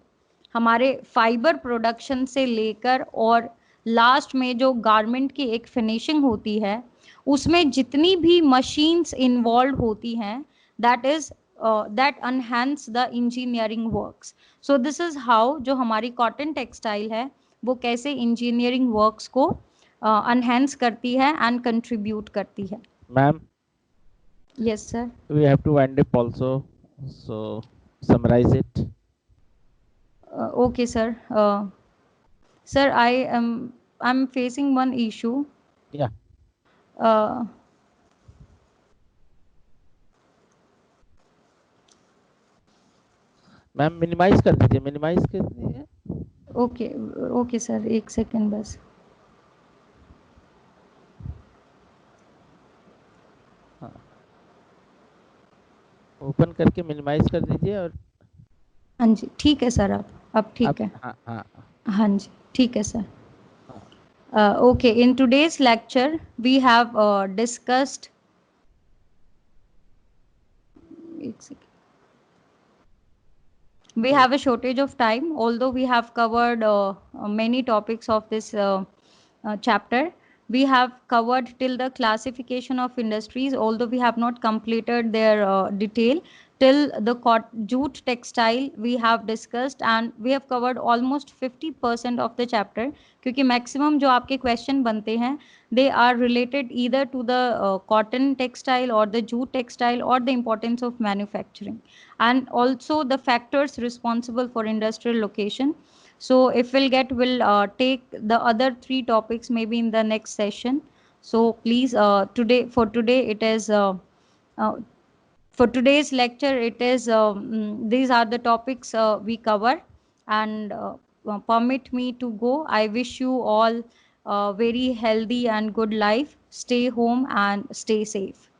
[SPEAKER 2] हमारे fibre production से लेकर और last में जो garment की एक फिनिशिंग होती है उसमें जितनी भी मशीन्स इन्वॉल्व होती हैं that is that enhance the engineering works. So this is how जो हमारी कॉटन टेक्सटाइल है वो कैसे इंजीनियरिंग वर्क्स को enhance करती है and contribute करती है.
[SPEAKER 1] Ma'am,
[SPEAKER 2] Yes sir.
[SPEAKER 1] we have to wind up also, so summarize it.
[SPEAKER 2] Okay sir. Sir, I'm facing one issue.
[SPEAKER 1] Yeah. Ma'am minimise कर दीजिए, मिनिमाइज कर दीजिए.
[SPEAKER 2] ओके सर, एक सेकंड बस.
[SPEAKER 1] ओपन करके मिनिमाइज कर दीजिए और
[SPEAKER 2] हाँ जी ठीक है सर. अब ठीक है. हाँ जी ठीक है sir. Okay, in today's lecture we have discussed we have a shortage of time, although we have covered many topics of this chapter. We have covered till the classification of industries, although we have not completed their detail. Till the jute textile we have discussed and we have covered almost 50% of the chapter, क्योंकि maximum जो आपके question बनते हैं they are related either to the cotton textile or the jute textile or the importance of manufacturing and also the factors responsible for industrial location. So if we'll take the other 3 topics maybe in the next session. So please for today's lecture it is these are the topics we cover and permit me to go. I wish you all very healthy and good life. Stay home and stay safe.